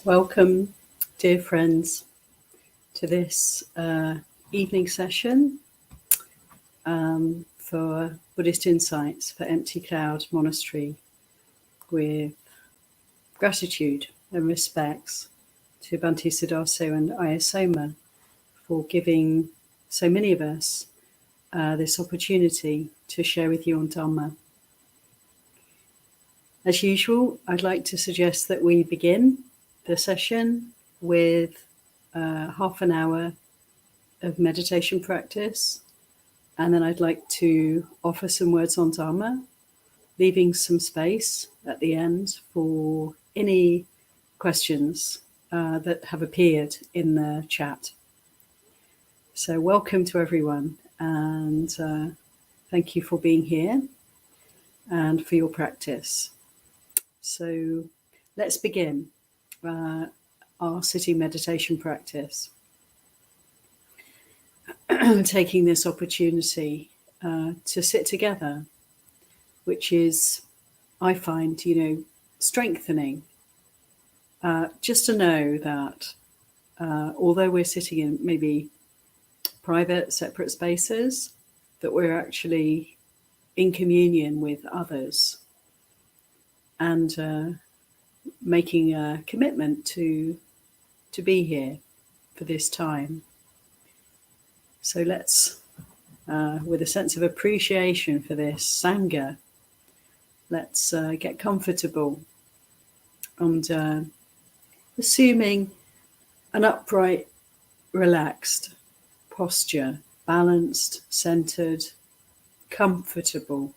Welcome, dear friends, to this evening session for Buddhist Insights for Empty Cloud Monastery, with gratitude and respects to Bhante Siddhartha and Ayya for giving so many of us this opportunity to share with you on Dhamma. As usual, I'd like to suggest that we begin the session with half an hour of meditation practice, and then I'd like to offer some words on Dhamma, leaving some space at the end for any questions that have appeared in the chat. So welcome to everyone, and thank you for being here and for your practice. So let's begin our sitting meditation practice. Taking this opportunity to sit together, which is, I find, strengthening. Just to know that although we're sitting in maybe private, separate spaces, that we're actually in communion with others and making a commitment to be here for this time. So let's, with a sense of appreciation for this Sangha, let's get comfortable and assuming an upright, relaxed posture, balanced, centered, comfortable,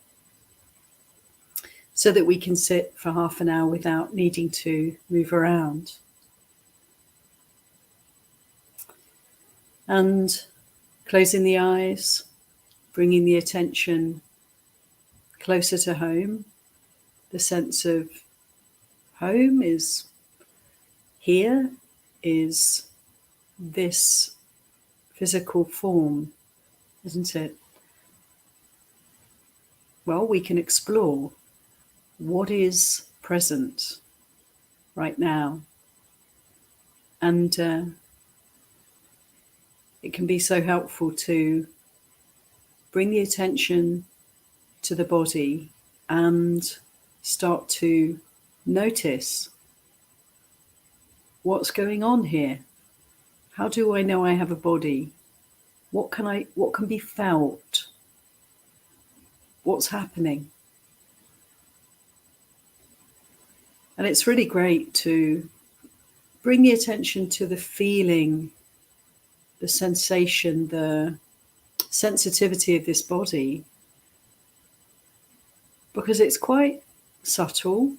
so that we can sit for half an hour without needing to move around. And closing the eyes, bringing the attention closer to home. The sense of home is here, is this physical form, isn't it? Well, we can explore what is present right now. And it can be so helpful to bring the attention to the body and start to notice what's going on here. How do I know I have a body? What can be felt? What's happening? And it's really great to bring the attention to the feeling, the sensation, the sensitivity of this body, because it's quite subtle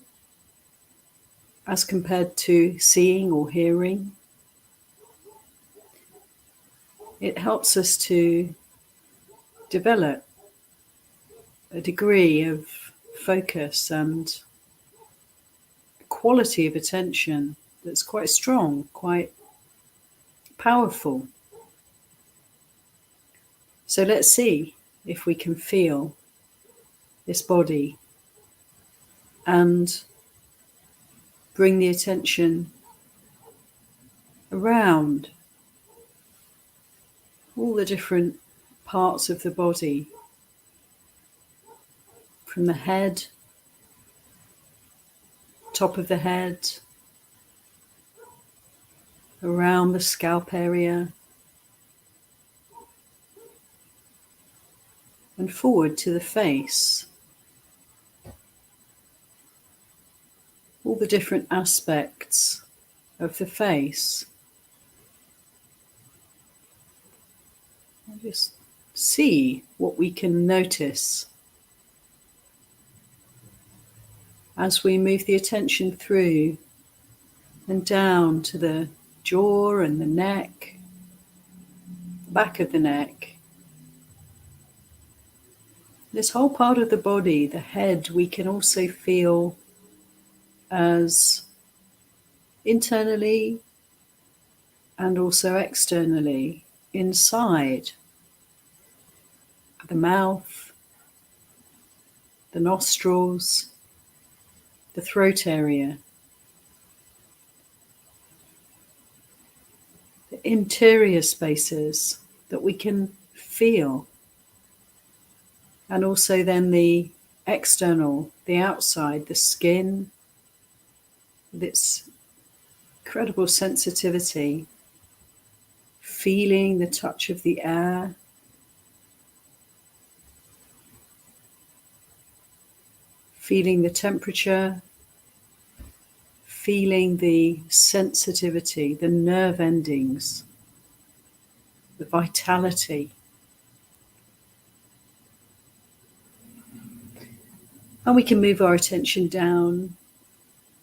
as compared to seeing or hearing. It helps us to develop a degree of focus and quality of attention that's quite strong, quite powerful. So let's see if we can feel this body and bring the attention around all the different parts of the body, from the head, top of the head, around the scalp area, and forward to the face. All the different aspects of the face. And just see what we can notice as we move the attention through and down to the jaw and the neck, back of the neck. This whole part of the body, the head, we can also feel as internally and also externally, inside the mouth, the nostrils, the throat area. interior spaces that we can feel, and also then the external, the outside, the skin, with its incredible sensitivity, feeling the touch of the air, feeling the temperature, feeling the sensitivity, the nerve endings, the vitality. And we can move our attention down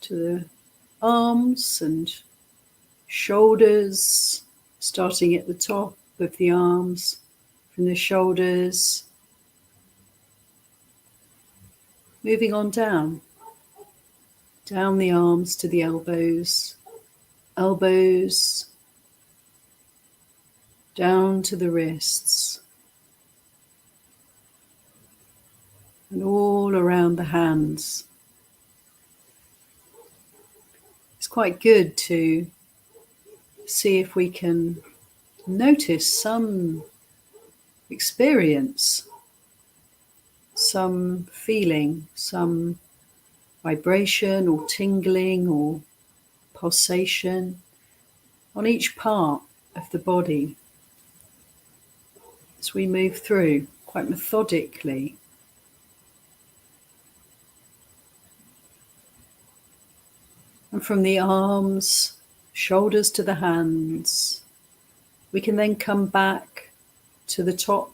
to the arms and shoulders, starting at the top of the arms, from the shoulders, moving on down the arms to the elbows, elbows down to the wrists, and all around the hands. It's quite good to see if we can notice some experience, some feeling, some vibration or tingling or pulsation on each part of the body as we move through quite methodically. And from the arms, shoulders to the hands, we can then come back to the top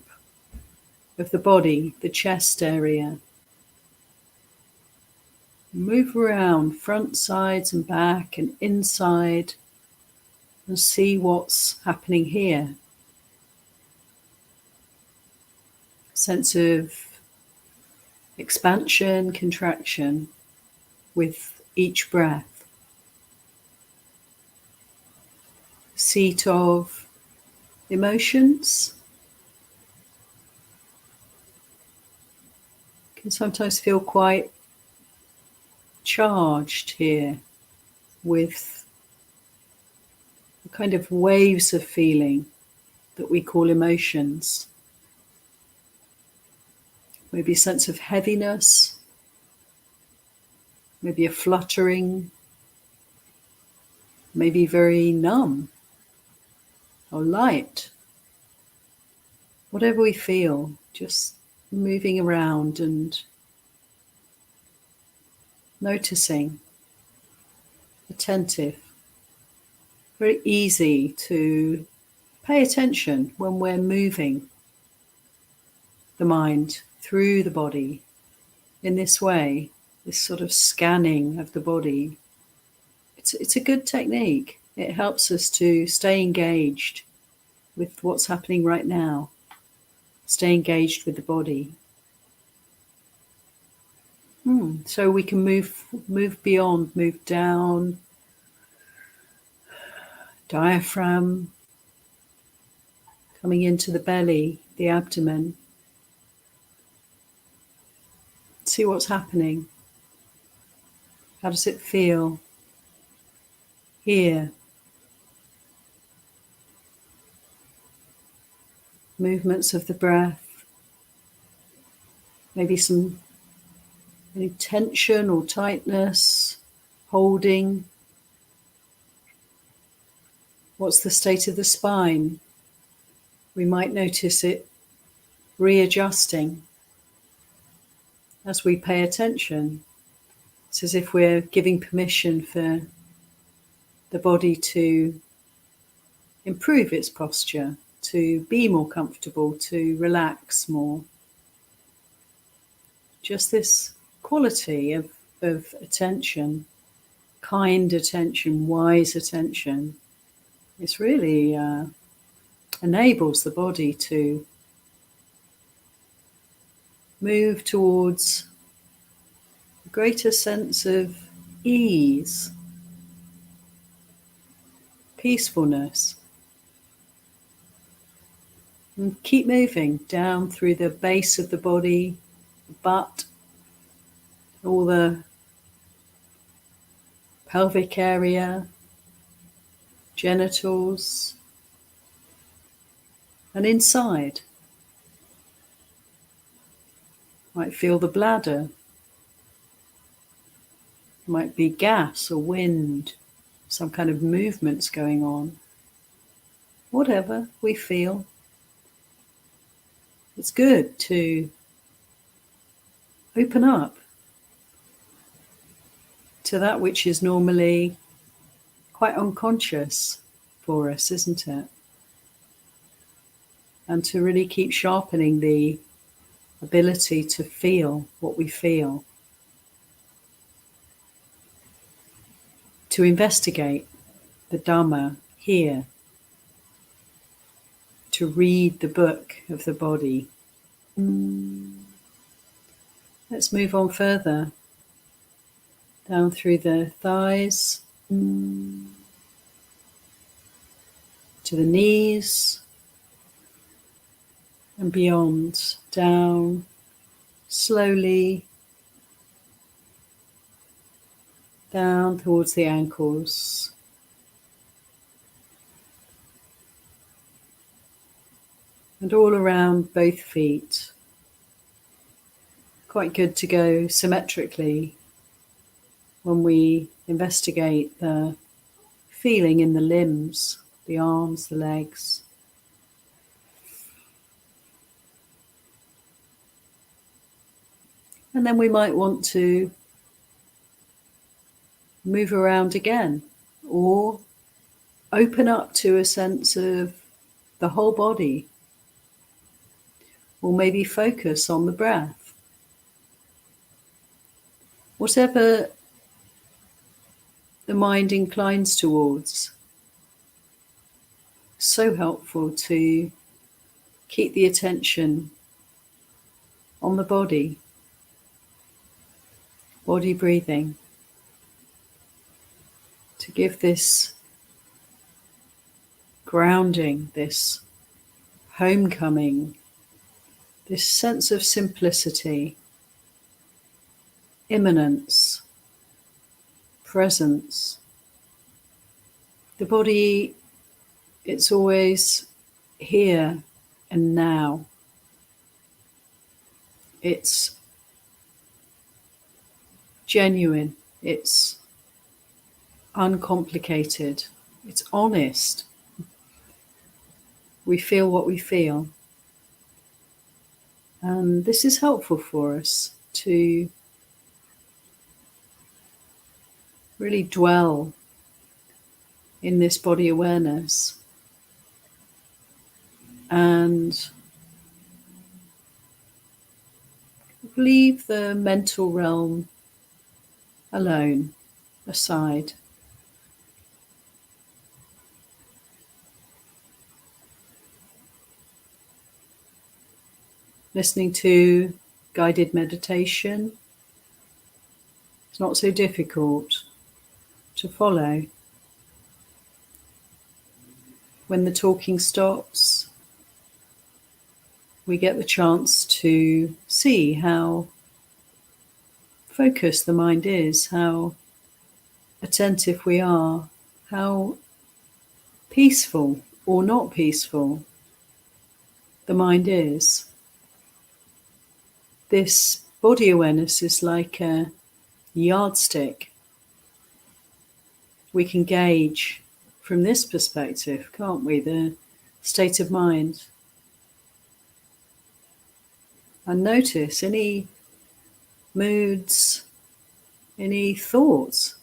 of the body, the chest area. Move around front, sides and back and inside and see what's happening here. Sense of expansion, contraction with each breath. Seat of emotions. Can sometimes feel quite charged here with the kind of waves of feeling that we call emotions. Maybe a sense of heaviness, maybe a fluttering, maybe very numb or light. Whatever we feel, just moving around and noticing, attentive. Very easy to pay attention when we're moving the mind through the body in this way, this sort of scanning of the body. It's a good technique. It helps us to stay engaged with what's happening right now, stay engaged with the body. So we can move beyond, move down, diaphragm, coming into the belly, the abdomen. See what's happening. How does it feel here? Movements of the breath. Maybe any tension or tightness, holding. What's the state of the spine? We might notice it readjusting as we pay attention. It's as if we're giving permission for the body to improve its posture, to be more comfortable, to relax more. Just this quality of attention, kind attention, wise attention, it's really enables the body to move towards a greater sense of ease, peacefulness. And keep moving down through the base of the body, the butt, all the pelvic area, genitals, And inside, you might feel the bladder. It might be gas or wind, some kind of movements going on. Whatever we feel, it's good to open up to that which is normally quite unconscious for us, isn't it? And to really keep sharpening the ability to feel what we feel, to investigate the Dhamma here, to read the book of the body. Let's move on further, down through the thighs, to the knees, and beyond, down slowly, down towards the ankles. And all around both feet. Quite good to go symmetrically when we investigate the feeling in the limbs, the arms, the legs. And then we might want to move around again, or open up to a sense of the whole body, or maybe focus on the breath. Whatever the mind inclines towards, so helpful to keep the attention on the body breathing, to give this grounding, this homecoming, this sense of simplicity, immanence, presence. The body, it's always here and now. It's genuine, it's uncomplicated, it's honest. We feel what we feel. And this is helpful for us to really dwell in this body awareness and leave the mental realm alone, aside. Listening to guided meditation, it's not so difficult to follow. When the talking stops, we get the chance to see how focused the mind is, how attentive we are, how peaceful or not peaceful the mind is. This body awareness is like a yardstick. We can gauge from this perspective, can't we, the state of mind. And notice any moods, any thoughts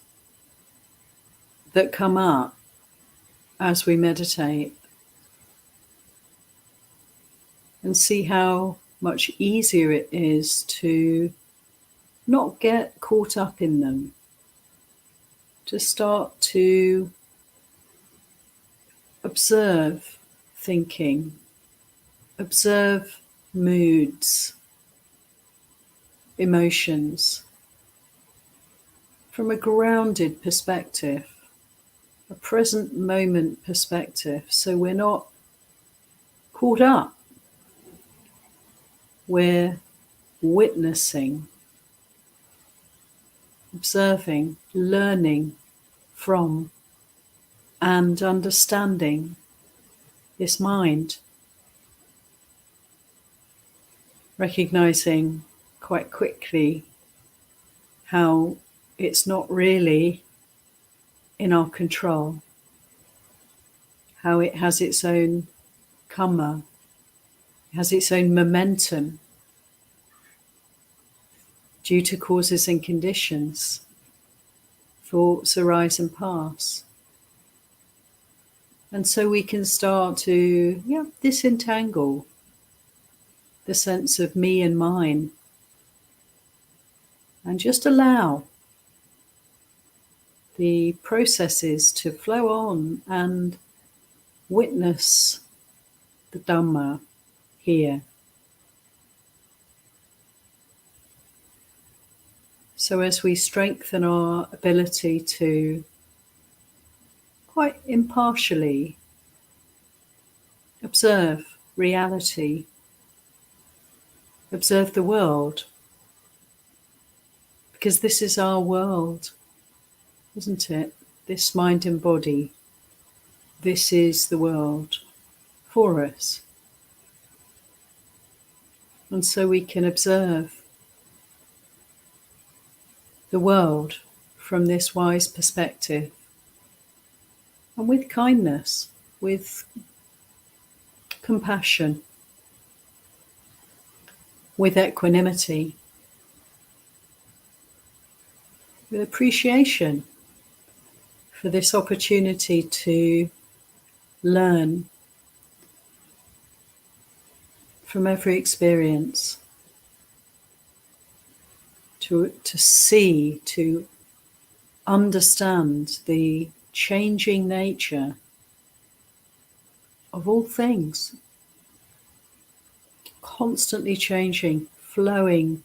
that come up as we meditate, and see how much easier it is to not get caught up in them, to start to observe thinking, observe moods, emotions from a grounded perspective, a present moment perspective, so we're not caught up. We're witnessing, observing, learning from and understanding this mind. recognizing quite quickly how it's not really in our control, how it has its own karma, it has its own momentum due to causes and conditions. Thoughts arise and pass. And so we can start to disentangle the sense of me and mine and just allow the processes to flow on and witness the Dhamma here. So as we strengthen our ability to quite impartially observe reality, observe the world, because this is our world, isn't it? This mind and body, this is the world for us. And so we can observe the world from this wise perspective, and with kindness, with compassion, with equanimity, with appreciation for this opportunity to learn from every experience, to see, to understand the changing nature of all things, constantly changing, flowing,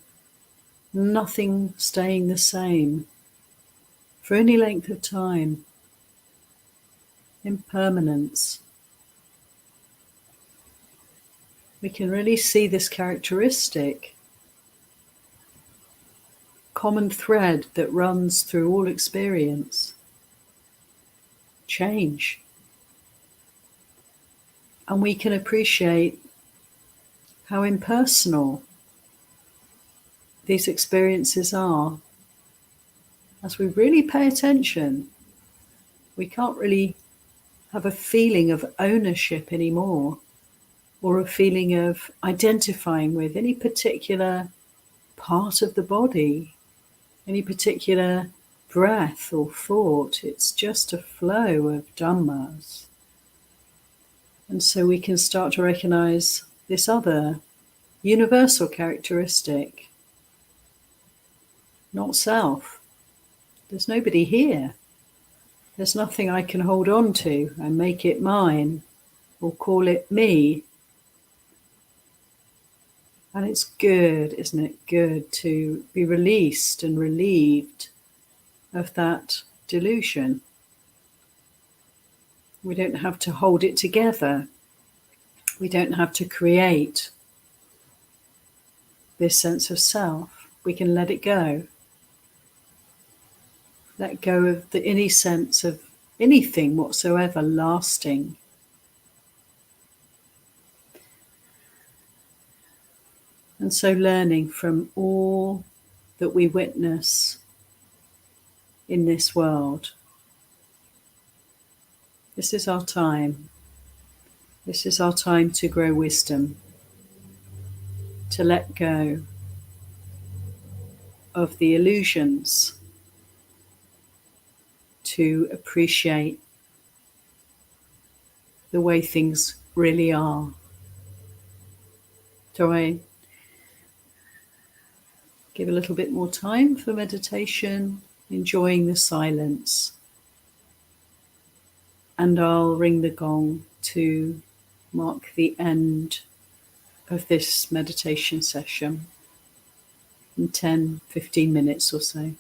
nothing staying the same for any length of time, impermanence. We can really see this characteristic, common thread that runs through all experience, change. And we can appreciate how impersonal these experiences are. As we really pay attention, we can't really have a feeling of ownership anymore, or a feeling of identifying with any particular part of the body, any particular breath or thought. It's just a flow of Dhammas. And so we can start to recognize this other universal characteristic, not self. There's nobody here. There's nothing I can hold on to and make it mine or call it me. And it's good, isn't it? Good to be released and relieved of that delusion. We don't have to hold it together. We don't have to create this sense of self. We can let it go. Let go of any sense of anything whatsoever lasting. And so learning from all that we witness in this world. This is our time. This is our time to grow wisdom, to let go of the illusions, to appreciate the way things really are. So I give a little bit more time for meditation, enjoying the silence. And I'll ring the gong to mark the end of this meditation session in 10-15 minutes or so.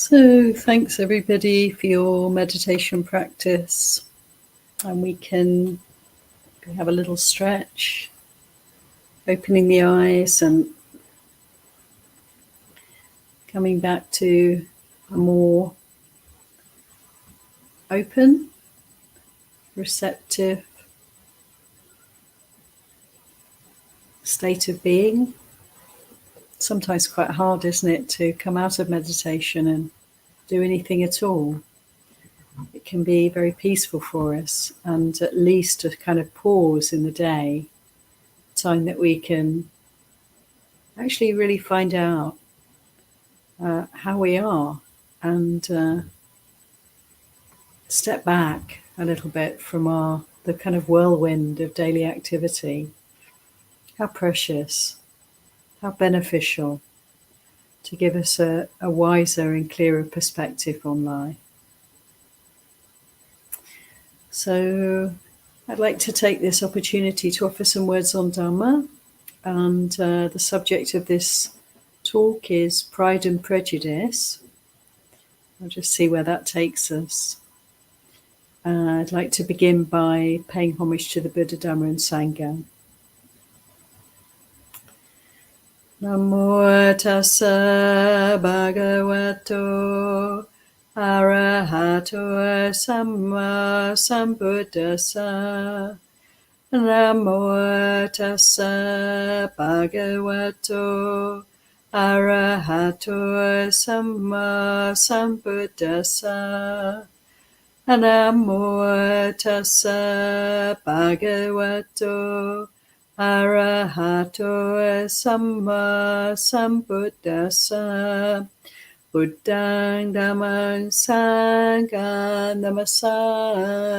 So thanks everybody for your meditation practice, and we can have a little stretch, opening the eyes and coming back to a more open, receptive state of being. Sometimes quite hard, isn't it, to come out of meditation and do anything at all. It can be very peaceful for us, and at least a kind of pause in the day, time that we can actually really find out how we are and step back a little bit from the kind of whirlwind of daily activity. How precious, how beneficial to give us a wiser and clearer perspective on life. So I'd like to take this opportunity to offer some words on Dhamma, and the subject of this talk is Pride and Prejudice. I'll just see where that takes us. I'd like to begin by paying homage to the Buddha, Dhamma and Sangha. Namo tassa bhagavato arahato samma sambuddhassa. Namo tassa bhagavato arahato samma sambuddhassa. Namo tassa bhagavato arahato samma sambuddhassa. Buddhang dhammang sanghang namasami.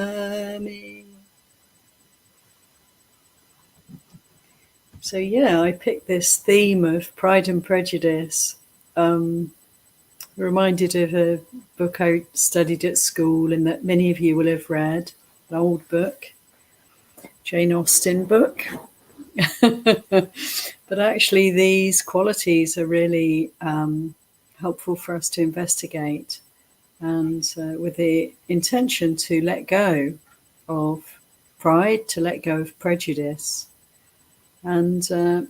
So I picked this theme of Pride and Prejudice. Reminded of a book I studied at school and that many of you will have read, an old book, Jane Austen book. But actually these qualities are really helpful for us to investigate, and with the intention to let go of pride, to let go of prejudice. And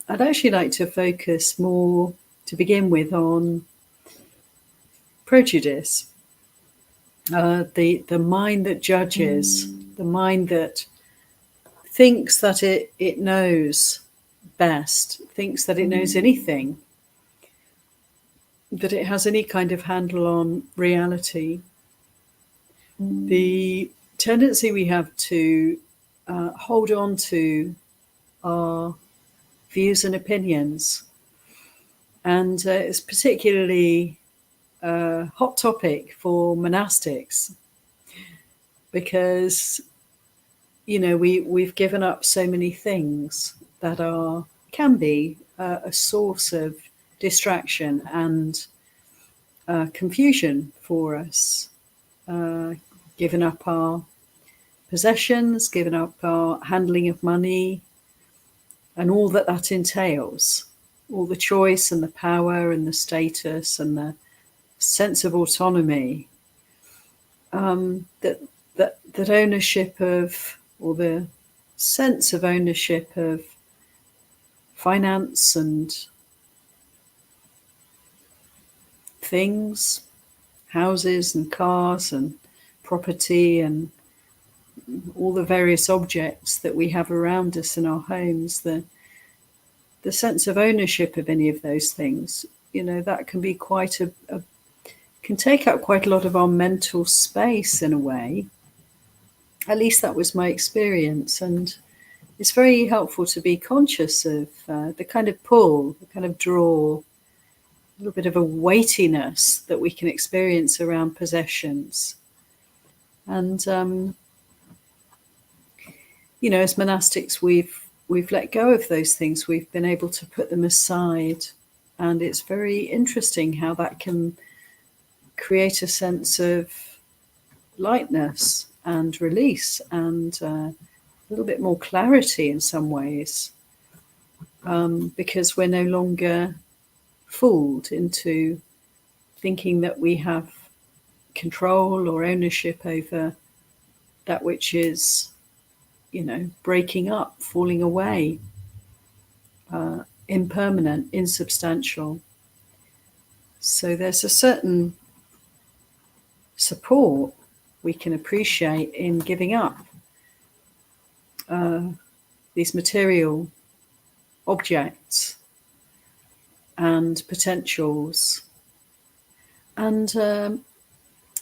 I'd actually like to focus more, to begin with, on prejudice, the mind that judges, the mind that thinks that it knows best, thinks that it knows anything, that it has any kind of handle on reality. The tendency we have to hold on to our views and opinions, and it's particularly a hot topic for monastics, because we've given up so many things that can be a source of distraction and confusion for us. Given up our possessions, given up our handling of money, and all that entails, all the choice and the power and the status and the sense of autonomy, that ownership of, or the sense of ownership of finance and things, houses and cars and property and all the various objects that we have around us in our homes, the sense of ownership of any of those things, that can be can take up quite a lot of our mental space in a way. At least that was my experience, and it's very helpful to be conscious of the kind of pull, the kind of draw, a little bit of a weightiness that we can experience around possessions. And as monastics, we've let go of those things. We've been able to put them aside, and it's very interesting how that can create a sense of lightness and release and a little bit more clarity in some ways, because we're no longer fooled into thinking that we have control or ownership over that which is, breaking up, falling away, impermanent, insubstantial. So there's a certain support we can appreciate in giving up these material objects and potentials. And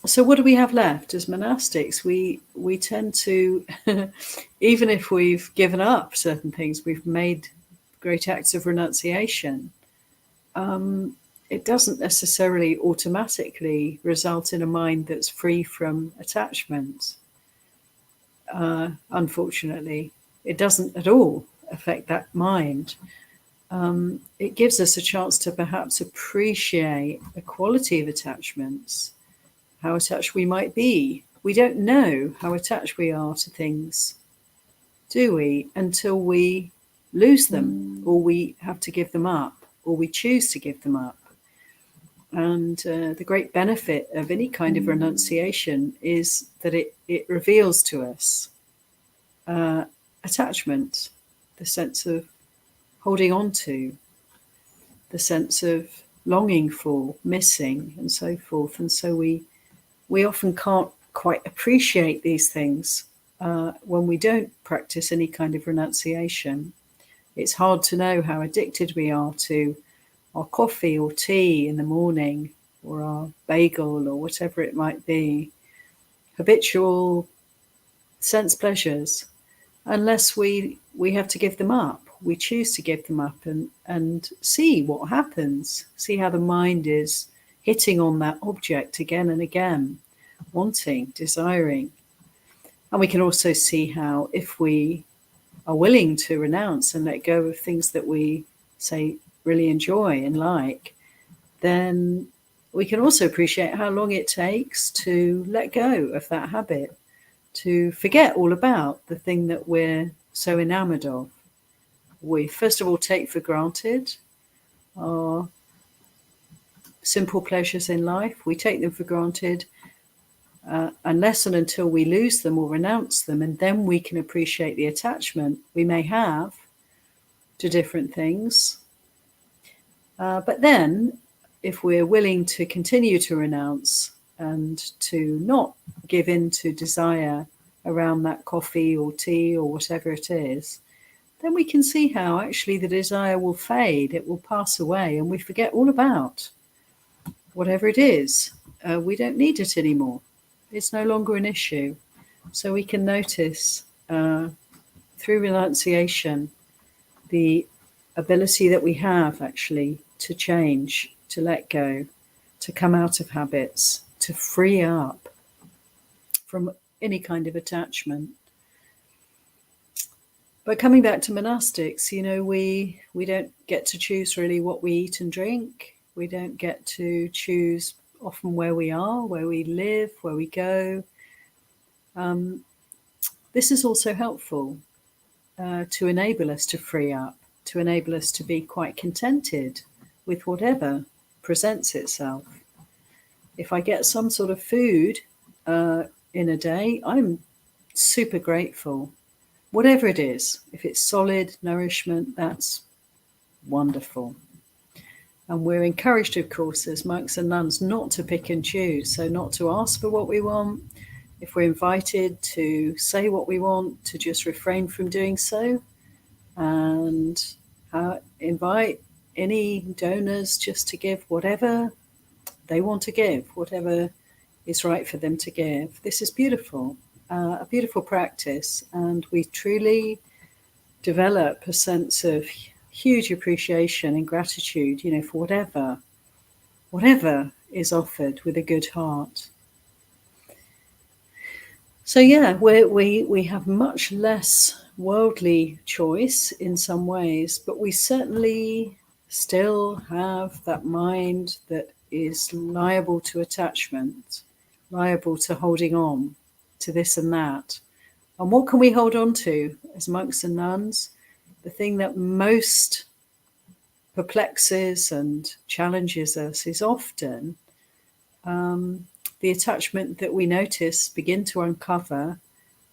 so what do we have left as monastics? We tend to, even if we've given up certain things, we've made great acts of renunciation, it doesn't necessarily automatically result in a mind that's free from attachment. Unfortunately, it doesn't at all affect that mind. It gives us a chance to perhaps appreciate the quality of attachments, how attached we might be. We don't know how attached we are to things, do we, until we lose them, or we have to give them up, or we choose to give them up. And the great benefit of any kind of renunciation is that it reveals to us attachment, the sense of holding on to, the sense of longing for, missing, and so forth. And so we often can't quite appreciate these things when we don't practice any kind of renunciation. It's hard to know how addicted we are to our coffee or tea in the morning, or our bagel, or whatever it might be, habitual sense pleasures, unless we have to give them up. We choose to give them up and see what happens, see how the mind is hitting on that object again and again, wanting, desiring. And we can also see how, if we are willing to renounce and let go of things that we say really enjoy and like, then we can also appreciate how long it takes to let go of that habit, to forget all about the thing that we're so enamored of. We first of all take for granted our simple pleasures in life. We take them for granted unless and until we lose them or renounce them, and then we can appreciate the attachment we may have to different things. But then, if we're willing to continue to renounce and to not give in to desire around that coffee or tea or whatever it is, then we can see how actually the desire will fade, it will pass away, and we forget all about whatever it is. We don't need it anymore. It's no longer an issue. So we can notice through renunciation the ability that we have actually to change, to let go, to come out of habits, to free up from any kind of attachment. But coming back to monastics, we don't get to choose really what we eat and drink. We don't get to choose often where we are, where we live, where we go. This is also helpful to enable us to free up, to enable us to be quite contented with whatever presents itself. If I get some sort of food in a day, I'm super grateful. Whatever it is, if it's solid nourishment, that's wonderful. And we're encouraged, of course, as monks and nuns, not to pick and choose, so not to ask for what we want. If we're invited to say what we want, to just refrain from doing so, and invite any donors just to give whatever they want to give, whatever is right for them to give. This is beautiful, a beautiful practice, and we truly develop a sense of huge appreciation and gratitude, for whatever is offered with a good heart. So we have much less worldly choice in some ways, but we certainly still have that mind that is liable to attachment, liable to holding on to this and that. And what can we hold on to as monks and nuns? The thing that most perplexes and challenges us is often the attachment that we notice begin to uncover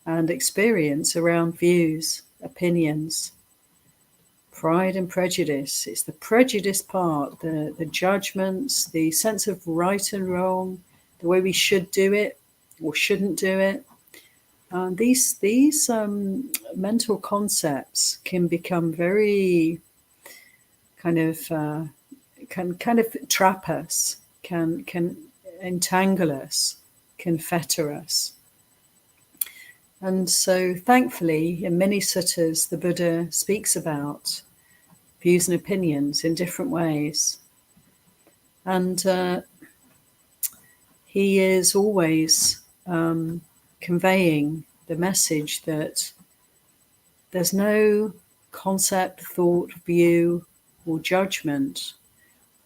and experience around views, opinions, pride and prejudice. It's the prejudice part, the judgments, the sense of right and wrong, the way we should do it or shouldn't do it. These mental concepts can become very kind of trap us, can entangle us, can fetter us. And so thankfully, in many suttas, the Buddha speaks about views and opinions in different ways. And he is always conveying the message that there's no concept, thought, view, or judgment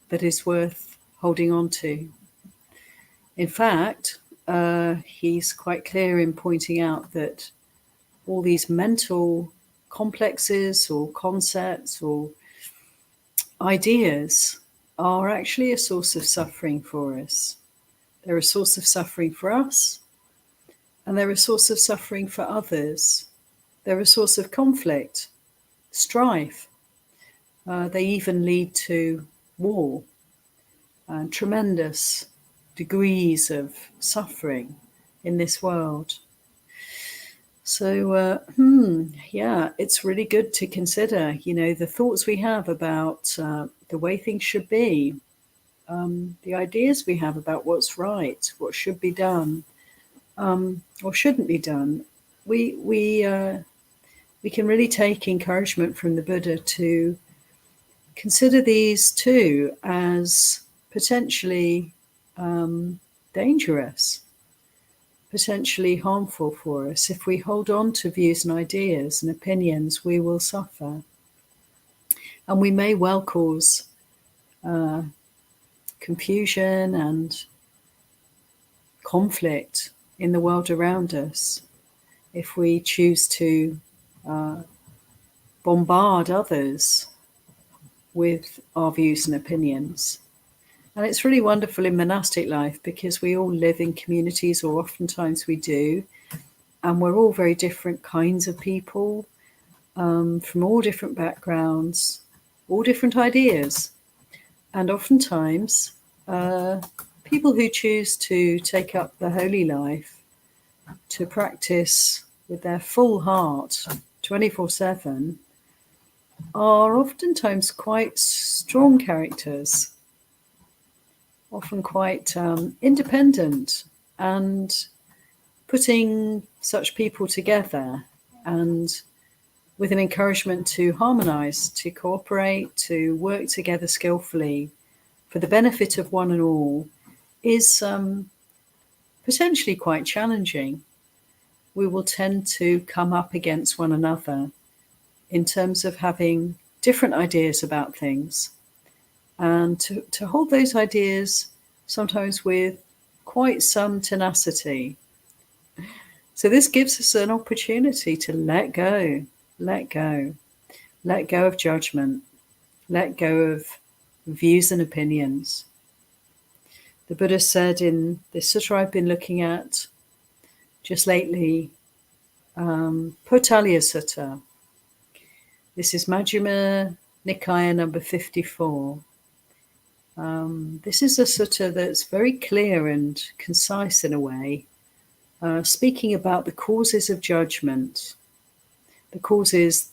that is worth holding on to. In fact, he's quite clear in pointing out that all these mental complexes or concepts or ideas are actually a source of suffering for us. They're a source of suffering for us, and they're a source of suffering for others. They're a source of conflict, strife. They even lead to war and tremendous degrees of suffering in this world. So, it's really good to consider, the thoughts we have about the way things should be, the ideas we have about what's right, what should be done, or shouldn't be done. We can really take encouragement from the Buddha to consider these too as potentially dangerous, potentially harmful for us. If we hold on to views and ideas and opinions, we will suffer. And we may well cause confusion and conflict in the world around us if we choose to bombard others with our views and opinions. And it's really wonderful in monastic life because we all live in communities, or oftentimes we do, and we're all very different kinds of people, from all different backgrounds, all different ideas. And oftentimes, people who choose to take up the holy life, to practice with their full heart 24/7, are oftentimes quite strong characters, often quite independent, and putting such people together and with an encouragement to harmonize, to cooperate, to work together skillfully for the benefit of one and all is potentially quite challenging. We will tend to come up against one another in terms of having different ideas about things, and to hold those ideas sometimes with quite some tenacity. So this gives us an opportunity to let go of judgment, let go of views and opinions. The Buddha said in this sutta I've been looking at just lately, Potaliya Sutta. This is Majjhima Nikaya number 54. This is a sutta that's very clear and concise in a way, speaking about the causes of judgment, the causes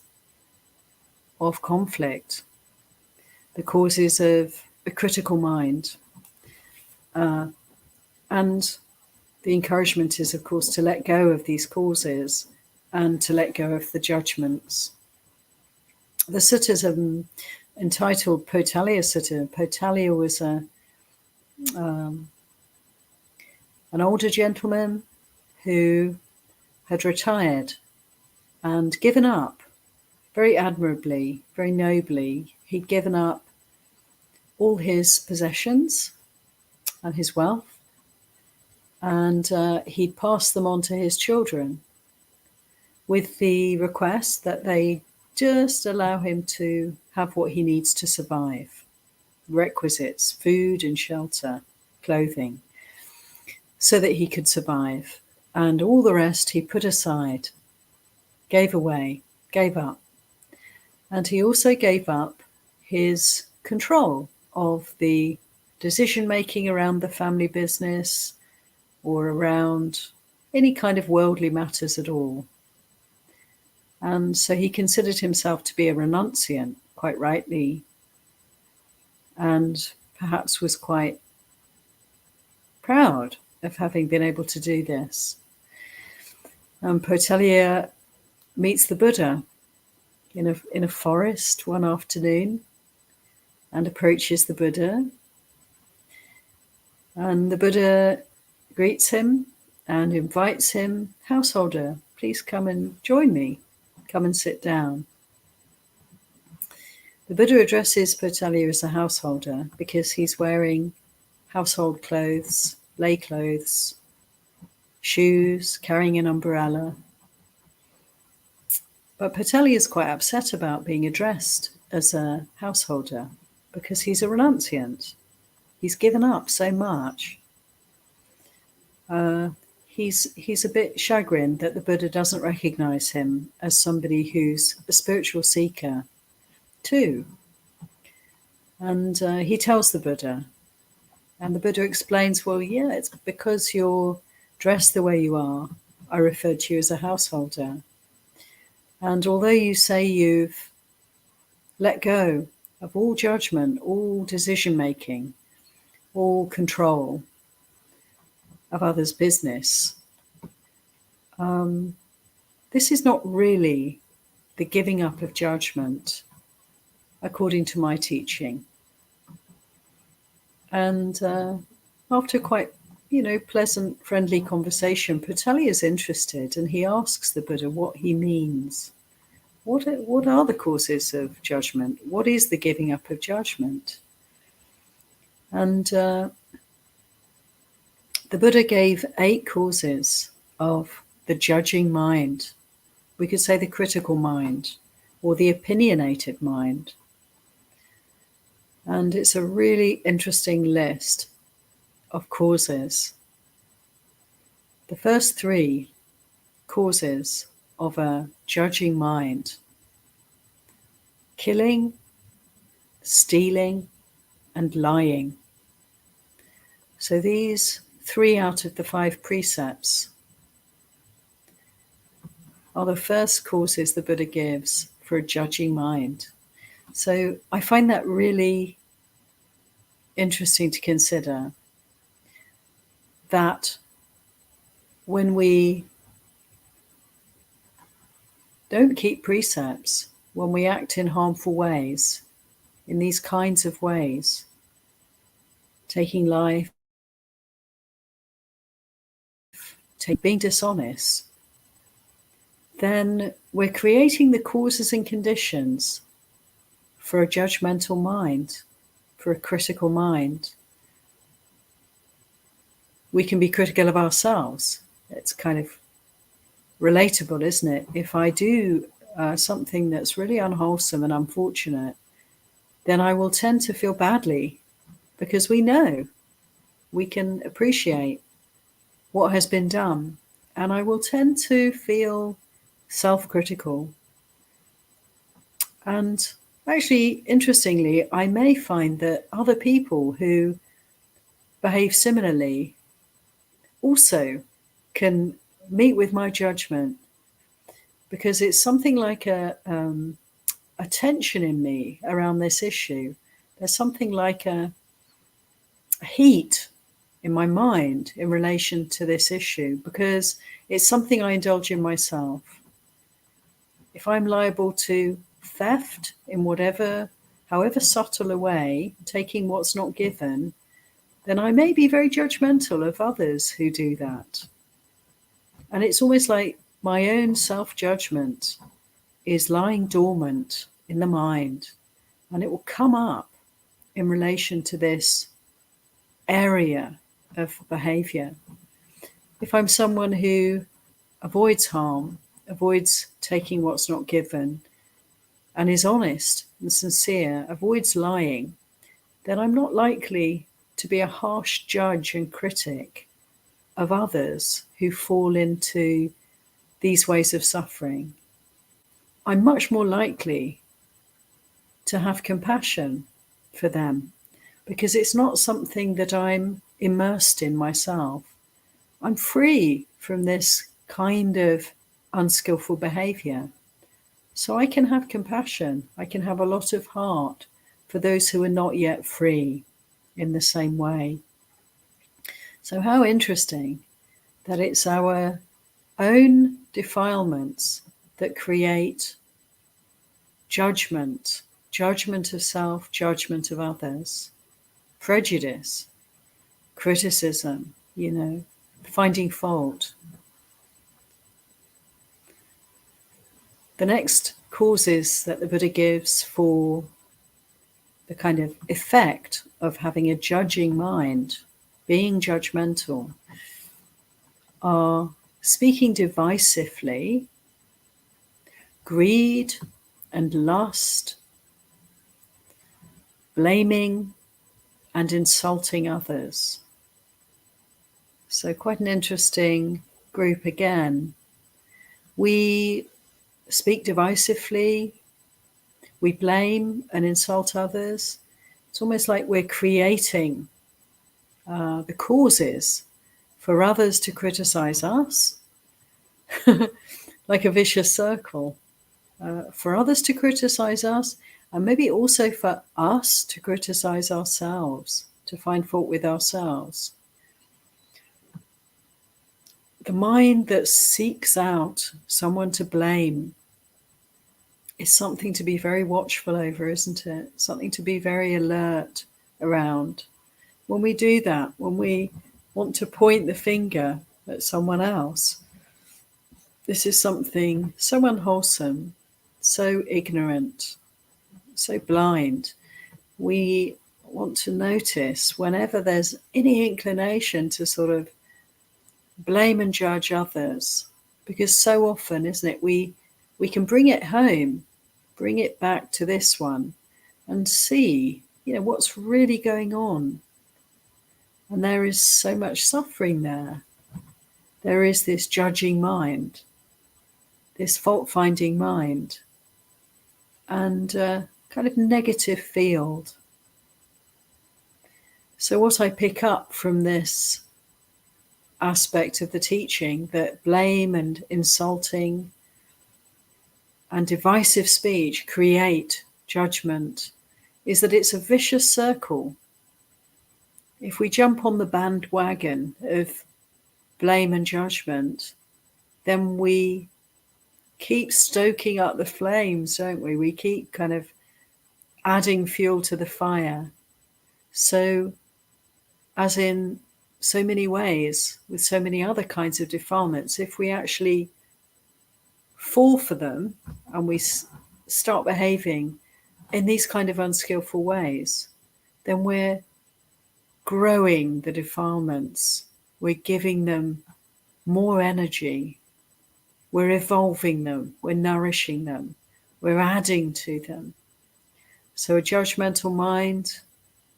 of conflict, the causes of a critical mind. And the encouragement is, of course, to let go of these causes and to let go of the judgments. The sutta is entitled Potaliya Sutta. Potaliya was an older gentleman who had retired and given up very admirably, very nobly. He'd given up all his possessions and his wealth, and he'd passed them on to his children with the request that they just allow him to have what he needs to survive. Requisites, food and shelter, clothing. so that he could survive. And all the rest he put aside, gave away, gave up. And he also gave up his control of the decision-making around the family business or around any kind of worldly matters at all. And so he considered himself to be a renunciant, quite rightly, and perhaps was quite proud of having been able to do this. Potaliya meets the Buddha in a forest one afternoon and approaches the Buddha. And the Buddha greets him and invites him, "Householder, please come and join me. Come and sit down." The Buddha addresses Potaliya as a householder because he's wearing household clothes, lay clothes, shoes, carrying an umbrella. But Potaliya is quite upset about being addressed as a householder because he's a renunciant. He's given up so much. He's a bit chagrined that the Buddha doesn't recognize him as somebody who's a spiritual seeker too. And he tells the Buddha, and the Buddha explains, well, yeah, it's because you're dressed the way you are, I referred to you as a householder. And although you say you've let go of all judgment, all decision-making, all control of others' business, this is not really the giving up of judgment, according to my teaching. And after quite, pleasant, friendly conversation, Potaliya is interested, and he asks the Buddha what he means. What are the causes of judgment? What is the giving up of judgment? And the Buddha gave 8 causes of the judging mind. We could say the critical mind or the opinionated mind. And it's a really interesting list of causes. The first 3 causes of a judging mind: killing, stealing, and lying. So these 3 out of the 5 precepts are the first causes the Buddha gives for a judging mind. So I find that really interesting to consider, that when we don't keep precepts, when we act in harmful ways, in these kinds of ways, taking life, being dishonest, then we're creating the causes and conditions for a judgmental mind, for a critical mind. We can be critical of ourselves. It's kind of relatable, isn't it? If I do something that's really unwholesome and unfortunate, then I will tend to feel badly, because we know, we can appreciate what has been done, and I will tend to feel self-critical. And actually, interestingly, I may find that other people who behave similarly also can meet with my judgment, because it's something like a tension in me around this issue. There's something like a heat in my mind in relation to this issue, because it's something I indulge in myself. If I'm liable to theft in however subtle a way, taking what's not given, then I may be very judgmental of others who do that. And it's almost like my own self-judgment is lying dormant in the mind, and it will come up in relation to this area of behavior. If I'm someone who avoids harm, avoids taking what's not given, and is honest and sincere, avoids lying, then I'm not likely to be a harsh judge and critic of others who fall into these ways of suffering, I'm much more likely to have compassion for them, because it's not something that I'm immersed in myself. I'm free from this kind of unskillful behavior. So I can have compassion. I can have a lot of heart for those who are not yet free in the same way. So how interesting that it's our own defilements that create judgment of self, judgment of others, prejudice, criticism, finding fault. The next causes that the Buddha gives for the kind of effect of having a judging mind, being judgmental, are speaking divisively, greed and lust, blaming and insulting others. So quite an interesting group again. We speak divisively, we blame and insult others. It's almost like we're creating the causes for others to criticize us, like a vicious circle, for others to criticize us, and maybe also for us to criticize ourselves, to find fault with ourselves. The mind that seeks out someone to blame is something to be very watchful over, isn't it? Something to be very alert around. When we do that, when we want to point the finger at someone else, this is something so unwholesome, so ignorant, so blind. We want to notice whenever there's any inclination to sort of blame and judge others, because so often, isn't it, we can bring it home, bring it back to this one and see, what's really going on. And there is so much suffering there. There is this judging mind, this fault-finding mind, and kind of negative field. So what I pick up from this aspect of the teaching, that blame and insulting and divisive speech create judgment, is that it's a vicious circle. If we jump on the bandwagon of blame and judgment, then we keep stoking up the flames, don't we? We keep kind of adding fuel to the fire. So, as in so many ways, with so many other kinds of defilements, if we actually fall for them and we start behaving in these kind of unskillful ways, then we're growing the defilements. We're giving them more energy. We're evolving them. We're nourishing them. We're adding to them. So a judgmental mind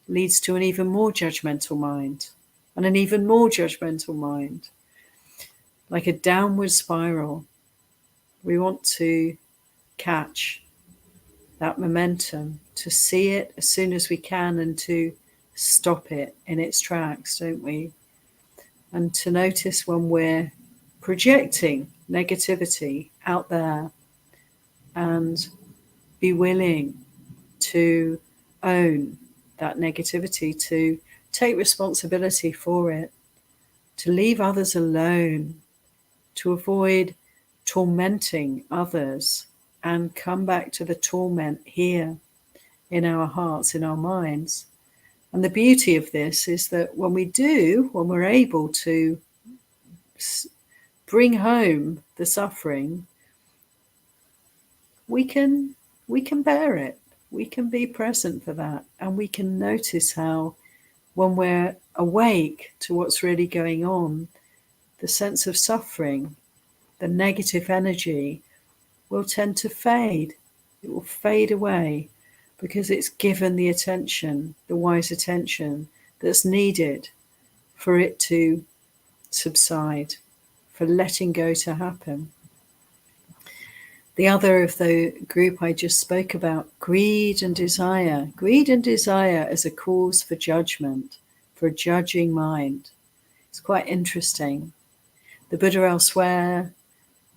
leads to an even more judgmental mind, and an even more judgmental mind, like a downward spiral. We want to catch that momentum, to see it as soon as we can, and to stop it in its tracks, don't we? And to notice when we're projecting negativity out there, and be willing to own that negativity, to take responsibility for it, to leave others alone, to avoid tormenting others, and come back to the torment here in our hearts, in our minds. And the beauty of this is that when we're able to bring home the suffering, we can bear it. We can be present for that, and we can notice how, when we're awake to what's really going on, the sense of suffering, the negative energy, will tend to fade. It will fade away, because it's given the attention, the wise attention that's needed for it to subside, for letting go to happen. The other of the group I just spoke about, greed and desire. Greed and desire as a cause for judgment, for a judging mind. It's quite interesting. The Buddha elsewhere,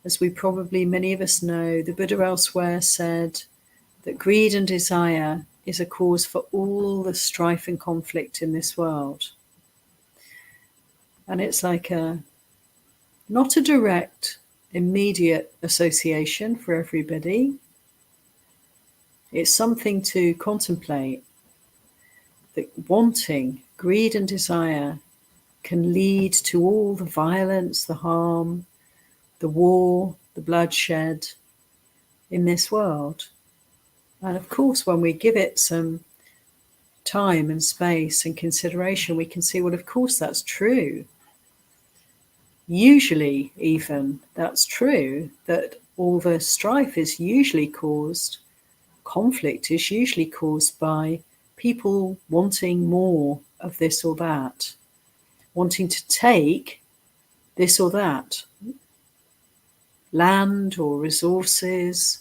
as we probably many of us know, the Buddha elsewhere said that greed and desire is a cause for all the strife and conflict in this world. And it's like not a direct, immediate association for everybody. It's something to contemplate, that wanting, greed and desire can lead to all the violence, the harm, the war, the bloodshed in this world. And of course, when we give it some time and space and consideration, we can see, well, of course, that's true. Usually, even, that's true, that all the strife is usually caused, conflict is usually caused by people wanting more of this or that, wanting to take this or that, land or resources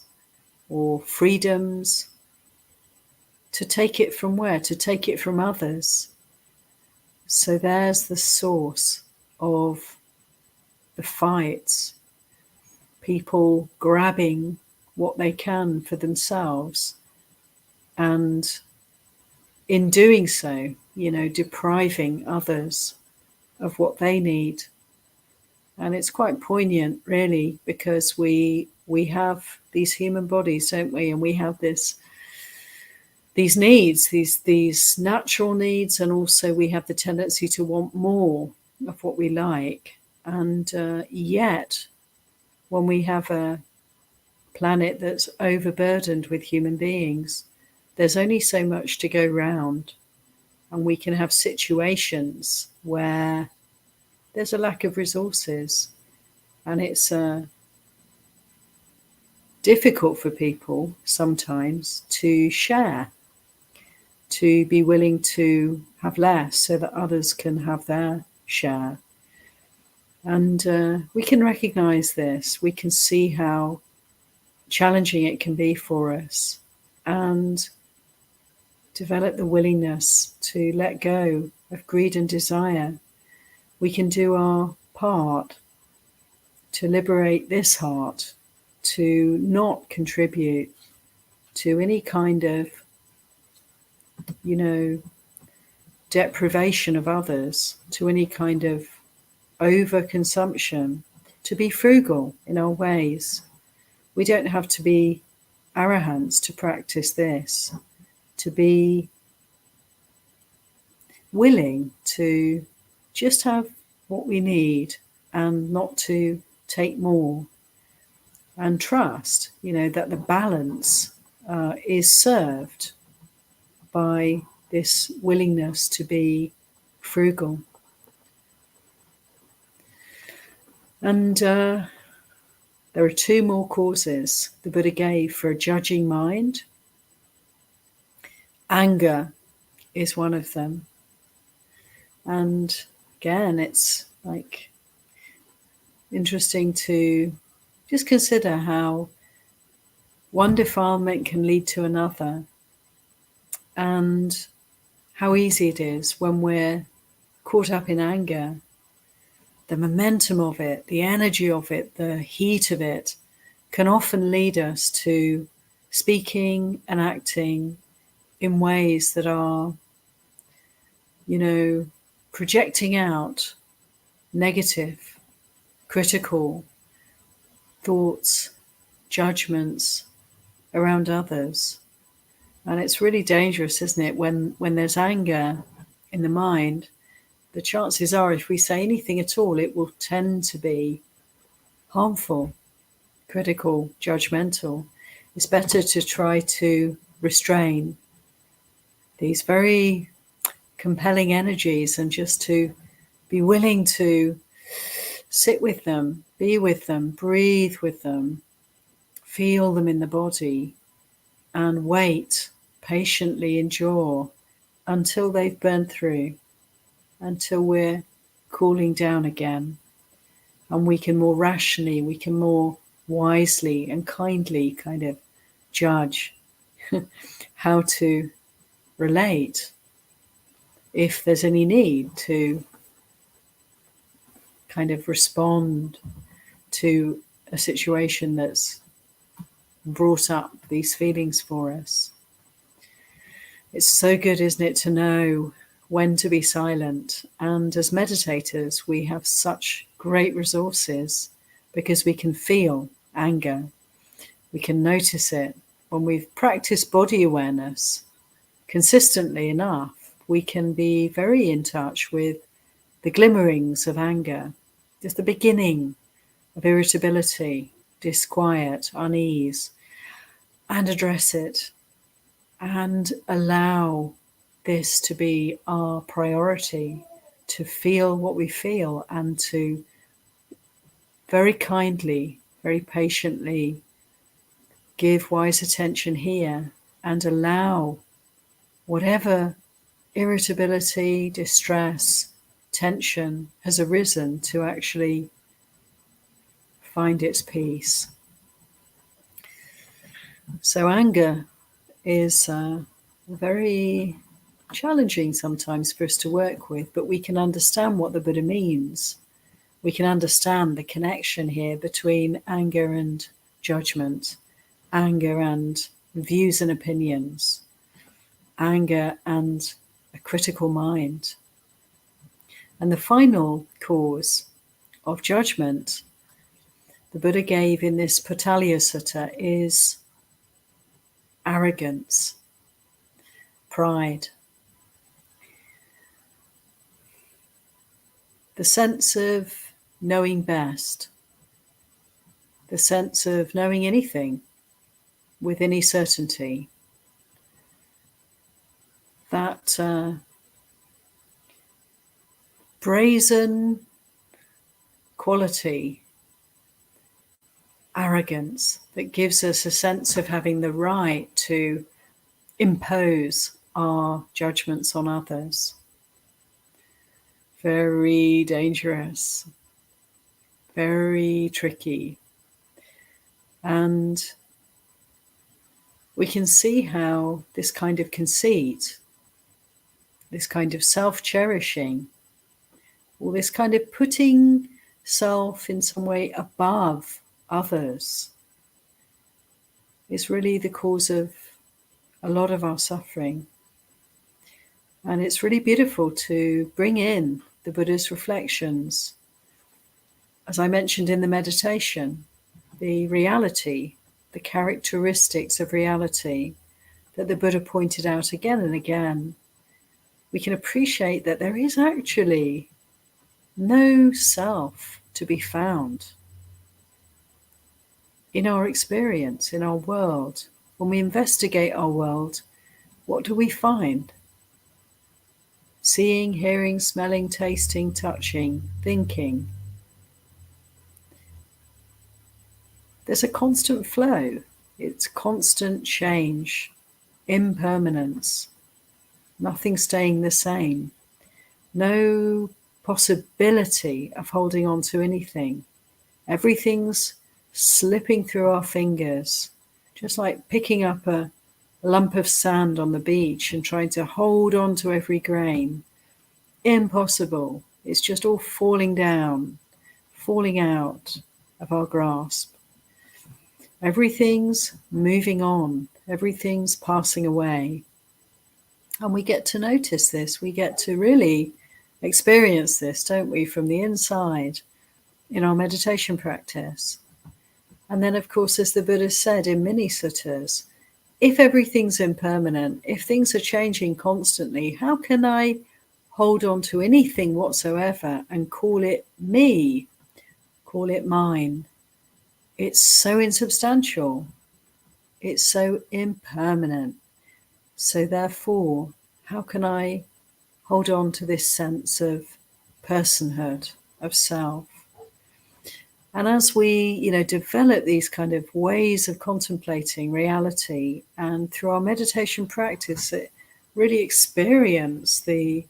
or freedoms, to take it from where? To take it from others. So there's the source of the fights, people grabbing what they can for themselves, and in doing so, depriving others of what they need. And it's quite poignant, really, because we have these human bodies, don't we? And we have these needs, these natural needs, and also we have the tendency to want more of what we like. And yet, when we have a planet that's overburdened with human beings, there's only so much to go round. And we can have situations where there's a lack of resources. And it's difficult for people sometimes to share, to be willing to have less so that others can have their share. And we can recognize this. We can see how challenging it can be for us, and develop the willingness to let go of greed and desire. We can do our part to liberate this heart, to not contribute to any kind of, deprivation of others, to any kind of overconsumption, to be frugal in our ways. We don't have to be arahants to practice this, to be willing to just have what we need and not to take more, and trust, that the balance is served by this willingness to be frugal. And there are two more causes the Buddha gave for a judging mind. Anger is one of them. And again, it's like interesting to just consider how one defilement can lead to another, and how easy it is when we're caught up in anger. The momentum of it, the energy of it, the heat of it can often lead us to speaking and acting in ways that are, projecting out negative, critical thoughts, judgments around others. And it's really dangerous, isn't it, when there's anger in the mind? The chances are, if we say anything at all, it will tend to be harmful, critical, judgmental. It's better to try to restrain these very compelling energies and just to be willing to sit with them, be with them, breathe with them, feel them in the body, and wait, patiently endure until they've burned through, until we're cooling down again. And we can more rationally, we can more wisely and kindly kind of judge how to relate, if there's any need to kind of respond to a situation that's brought up these feelings for us. It's so good, isn't it, to know when to be silent. And as meditators, we have such great resources because we can feel anger. We can notice it. When we've practiced body awareness consistently enough, we can be very in touch with the glimmerings of anger, just the beginning of irritability, disquiet, unease, and address it and allow this to be our priority, to feel what we feel and to very kindly, very patiently give wise attention here and allow whatever irritability, distress, tension has arisen to actually find its peace. So anger is very challenging sometimes for us to work with, but we can understand what the Buddha means. We can understand the connection here between anger and judgment, anger and views and opinions, anger and a critical mind. And the final cause of judgment the Buddha gave in this Potaliya Sutta is arrogance, pride. The sense of knowing best, the sense of knowing anything with any certainty, that brazen quality, arrogance that gives us a sense of having the right to impose our judgments on others. Very dangerous, very tricky. And we can see how this kind of conceit, this kind of self-cherishing, or this kind of putting self in some way above others is really the cause of a lot of our suffering. And it's really beautiful to bring in the Buddha's reflections. As I mentioned in the meditation, the reality, the characteristics of reality that the Buddha pointed out again and again, we can appreciate that there is actually no self to be found in our experience, in our world. When we investigate our world, what do we find? Seeing, hearing, smelling, tasting, touching, thinking. There's a constant flow. It's constant change, impermanence, nothing staying the same. No possibility of holding on to anything. Everything's slipping through our fingers, just like picking up a lump of sand on the beach and trying to hold on to every grain. Impossible. It's just all falling down, falling out of our grasp. Everything's moving on. Everything's passing away. And we get to notice this. We get to really experience this, don't we, from the inside in our meditation practice. And then, of course, as the Buddha said in many suttas, if everything's impermanent, if things are changing constantly, how can I hold on to anything whatsoever and call it me, call it mine? It's so insubstantial. It's so impermanent. So therefore, how can I hold on to this sense of personhood, of self? And as we, develop these kind of ways of contemplating reality, and through our meditation practice, really experience the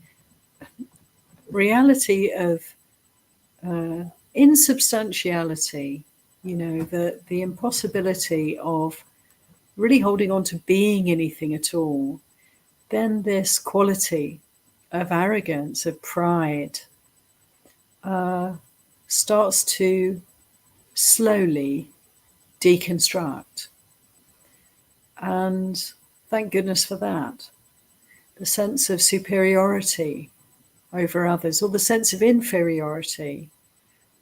reality of insubstantiality, the impossibility of really holding on to being anything at all, then this quality of arrogance, of pride, starts to slowly deconstruct. And thank goodness for that. The sense of superiority over others, or the sense of inferiority,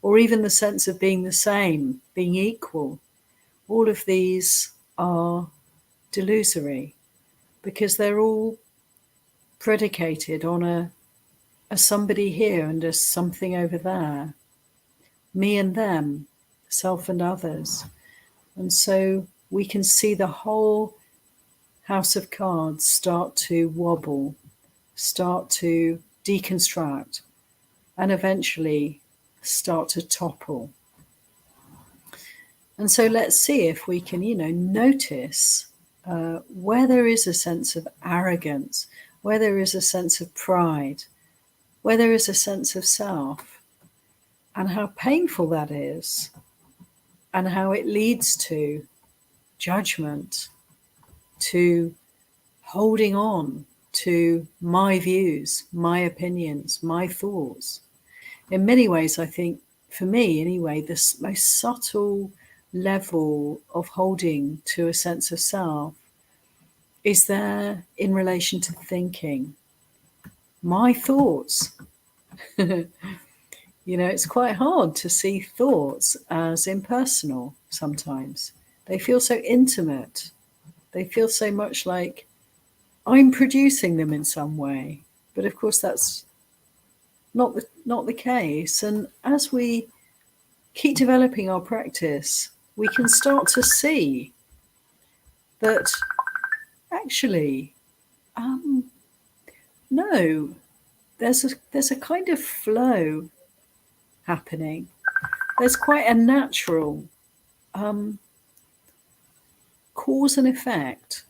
or even the sense of being the same, being equal, all of these are delusory because they're all predicated on a somebody here and a something over there, me and them, self and others. And so we can see the whole house of cards start to wobble, start to deconstruct, and eventually start to topple. And so let's see if we can, notice where there is a sense of arrogance, where there is a sense of pride, where there is a sense of self, and how painful that is, and how it leads to judgment, to holding on to my views, my opinions, my thoughts. In many ways, I think, for me anyway, the most subtle level of holding to a sense of self is there in relation to thinking. My thoughts. It's quite hard to see thoughts as impersonal sometimes. They feel so intimate. They feel so much like I'm producing them in some way. But of course, that's not the case. And as we keep developing our practice, we can start to see that actually, no, there's a kind of flow happening. There's quite a natural cause and effect.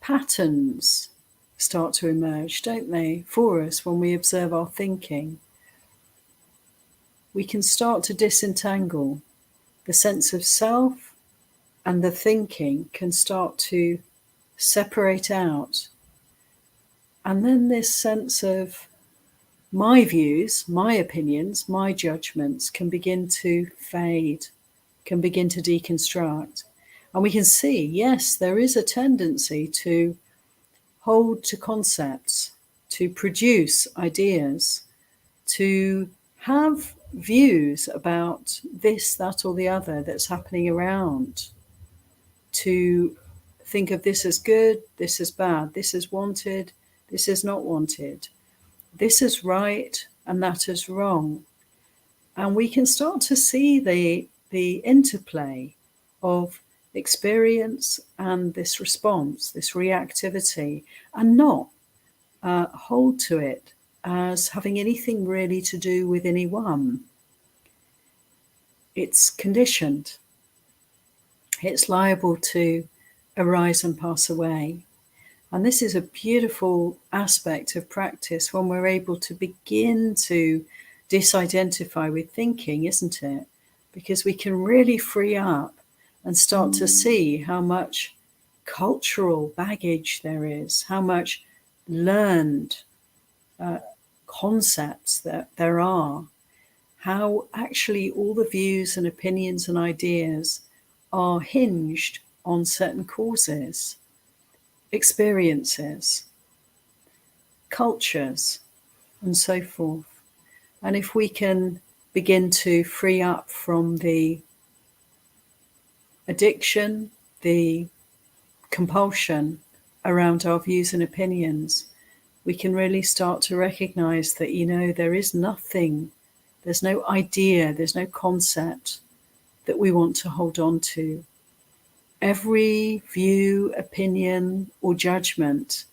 Patterns start to emerge, don't they, for us when we observe our thinking. We can start to disentangle the sense of self, and the thinking can start to separate out. And then this sense of my views, my opinions, my judgments can begin to fade, can begin to deconstruct. And we can see, yes, there is a tendency to hold to concepts, to produce ideas, to have views about this, that, or the other that's happening around, to think of this as good, this as bad, this is wanted, this is not wanted, this is right, and that is wrong. And we can start to see the interplay of experience and this response, this reactivity, and not hold to it as having anything really to do with anyone. It's conditioned. It's liable to arise and pass away. And this is a beautiful aspect of practice when we're able to begin to disidentify with thinking, isn't it? Because we can really free up and start to see how much cultural baggage there is, how much learned concepts that there are, how actually all the views and opinions and ideas are hinged on certain causes, experiences, cultures, and so forth. And if we can begin to free up from the addiction, the compulsion around our views and opinions, we can really start to recognize that, there is nothing, there's no idea, there's no concept that we want to hold on to. Every view, opinion, or judgment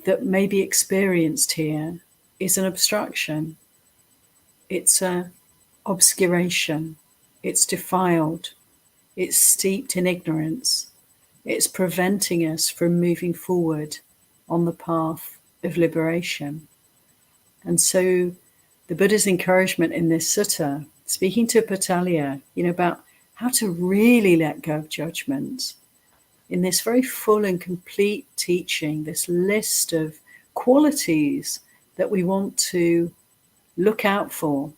that may be experienced here is an obstruction. It's an obscuration. It's defiled. It's steeped in ignorance. It's preventing us from moving forward on the path of liberation. And so the Buddha's encouragement in this sutta, speaking to Potaliya, about how to really let go of judgment, in this very full and complete teaching, this list of qualities that we want to look out for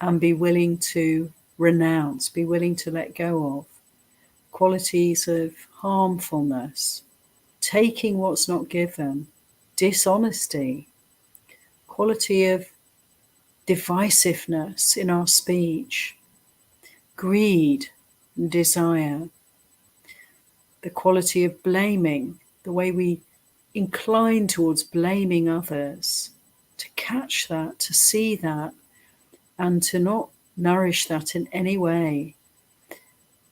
and be willing to renounce, be willing to let go of. Qualities of harmfulness, taking what's not given, dishonesty, quality of divisiveness in our speech, greed and desire, the quality of blaming, the way we incline towards blaming others, to catch that, to see that, and to not nourish that in any way.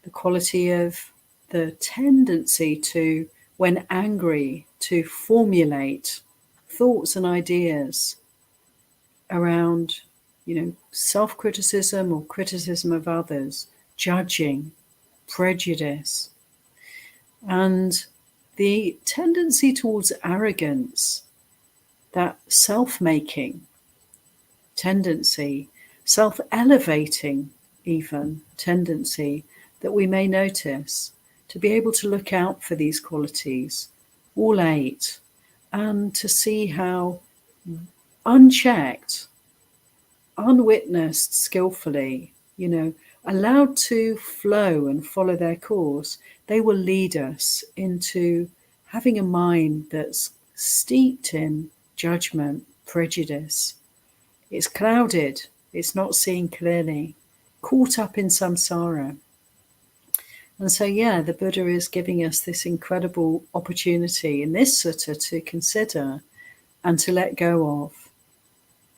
The quality of the tendency to, when angry, to formulate thoughts and ideas around, self-criticism or criticism of others, judging, prejudice, and the tendency towards arrogance, that self-making tendency, self-elevating even tendency that we may notice, to be able to look out for these qualities, all 8, and to see how unchecked, unwitnessed skillfully, allowed to flow and follow their course, they will lead us into having a mind that's steeped in judgment, prejudice. It's clouded, it's not seeing clearly, caught up in samsara. And so, the Buddha is giving us this incredible opportunity in this sutta to consider and to let go of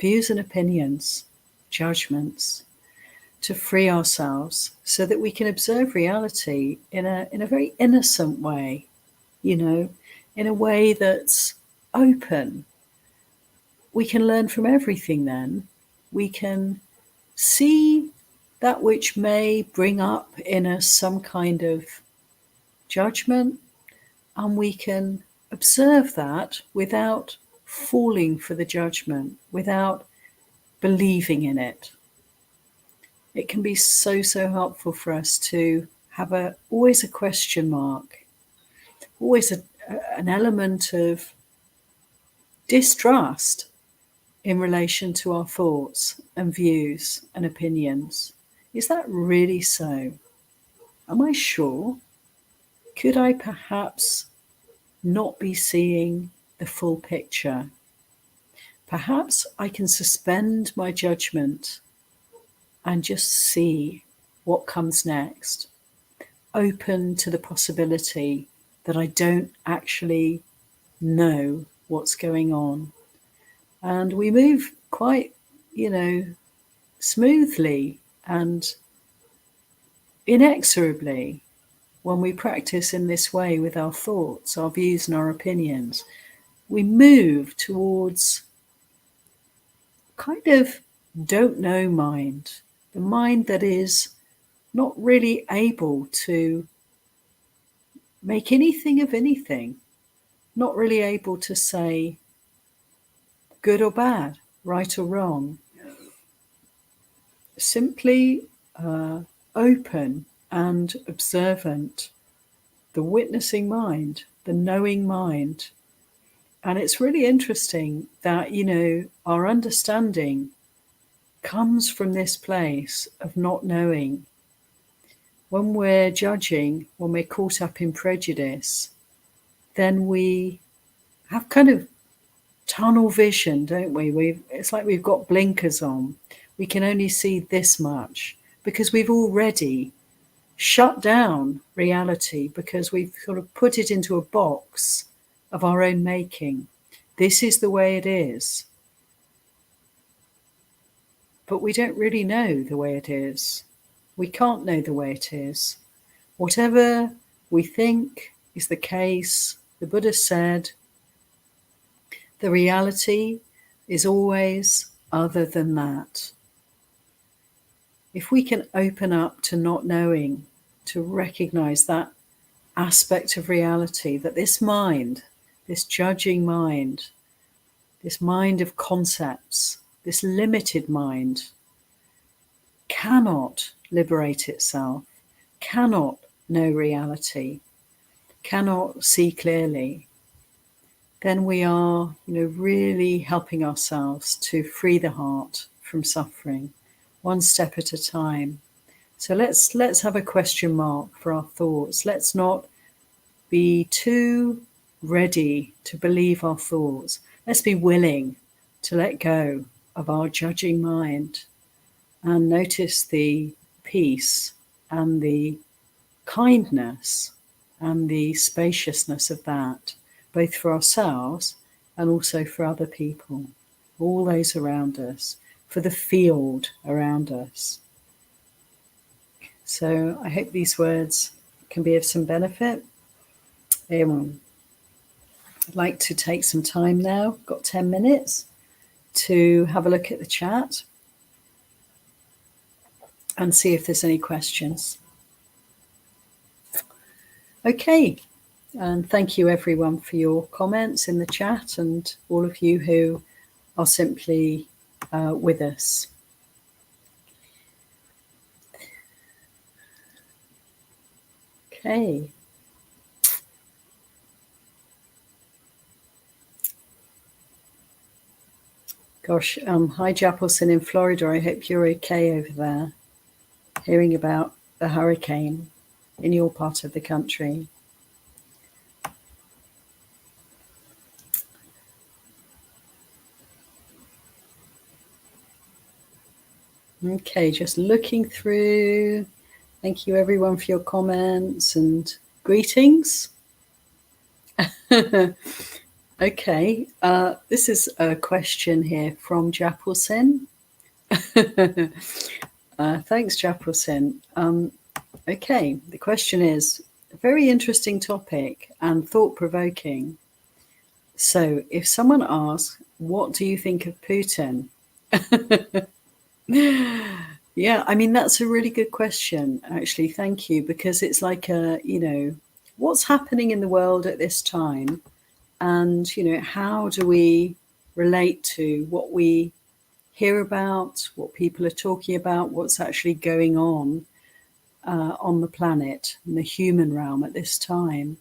views and opinions, judgments, to free ourselves so that we can observe reality in a very innocent way, in a way that's open. We can learn from everything then. We can see that which may bring up in us some kind of judgment, and we can observe that without falling for the judgment, without believing in it. It can be so helpful for us to have always a question mark, always an element of distrust in relation to our thoughts and views and opinions. Is that really so? Am I sure? Could I perhaps not be seeing the full picture? Perhaps I can suspend my judgment and just see what comes next, open to the possibility that I don't actually know what's going on. And we move quite, smoothly and inexorably when we practice in this way with our thoughts, our views and our opinions. We move towards kind of don't know mind, the mind that is not really able to make anything of anything, not really able to say good or bad, right or wrong, simply open and observant, the witnessing mind, the knowing mind. And it's really interesting that, our understanding comes from this place of not knowing. When we're judging, when we're caught up in prejudice, then we have kind of tunnel vision, don't we? It's like we've got blinkers on. We can only see this much because we've already shut down reality, because we've sort of put it into a box of our own making. This is the way it is. But we don't really know the way it is. We can't know the way it is. Whatever we think is the case, the Buddha said, the reality is always other than that. If we can open up to not knowing, to recognize that aspect of reality, that this mind, this judging mind, this mind of concepts, this limited mind, cannot liberate itself, cannot know reality, cannot see clearly, then we are, really helping ourselves to free the heart from suffering, one step at a time. So let's have a question mark for our thoughts. Let's not be too ready to believe our thoughts. Let's be willing to let go of our judging mind and notice the peace and the kindness and the spaciousness of that, both for ourselves and also for other people, all those around us, for the field around us. So I hope these words can be of some benefit. I'd like to take some time now, got 10 minutes, to have a look at the chat and see if there's any questions. Okay, and thank you everyone for your comments in the chat and all of you who are simply with us. Okay. Gosh, hi Japelson in Florida. I hope you're okay over there, hearing about the hurricane in your part of the country. Okay, just looking through. Thank you everyone for your comments and greetings. Okay, this is a question here from Japelson. Thanks, Japelson. Okay, the question is a very interesting topic and thought-provoking. So, if someone asks, what do you think of Putin? Yeah, I mean, that's a really good question, actually. Thank you, because it's like what's happening in the world at this time? And, how do we relate to what we hear about, what people are talking about, what's actually going on the planet, in the human realm at this time?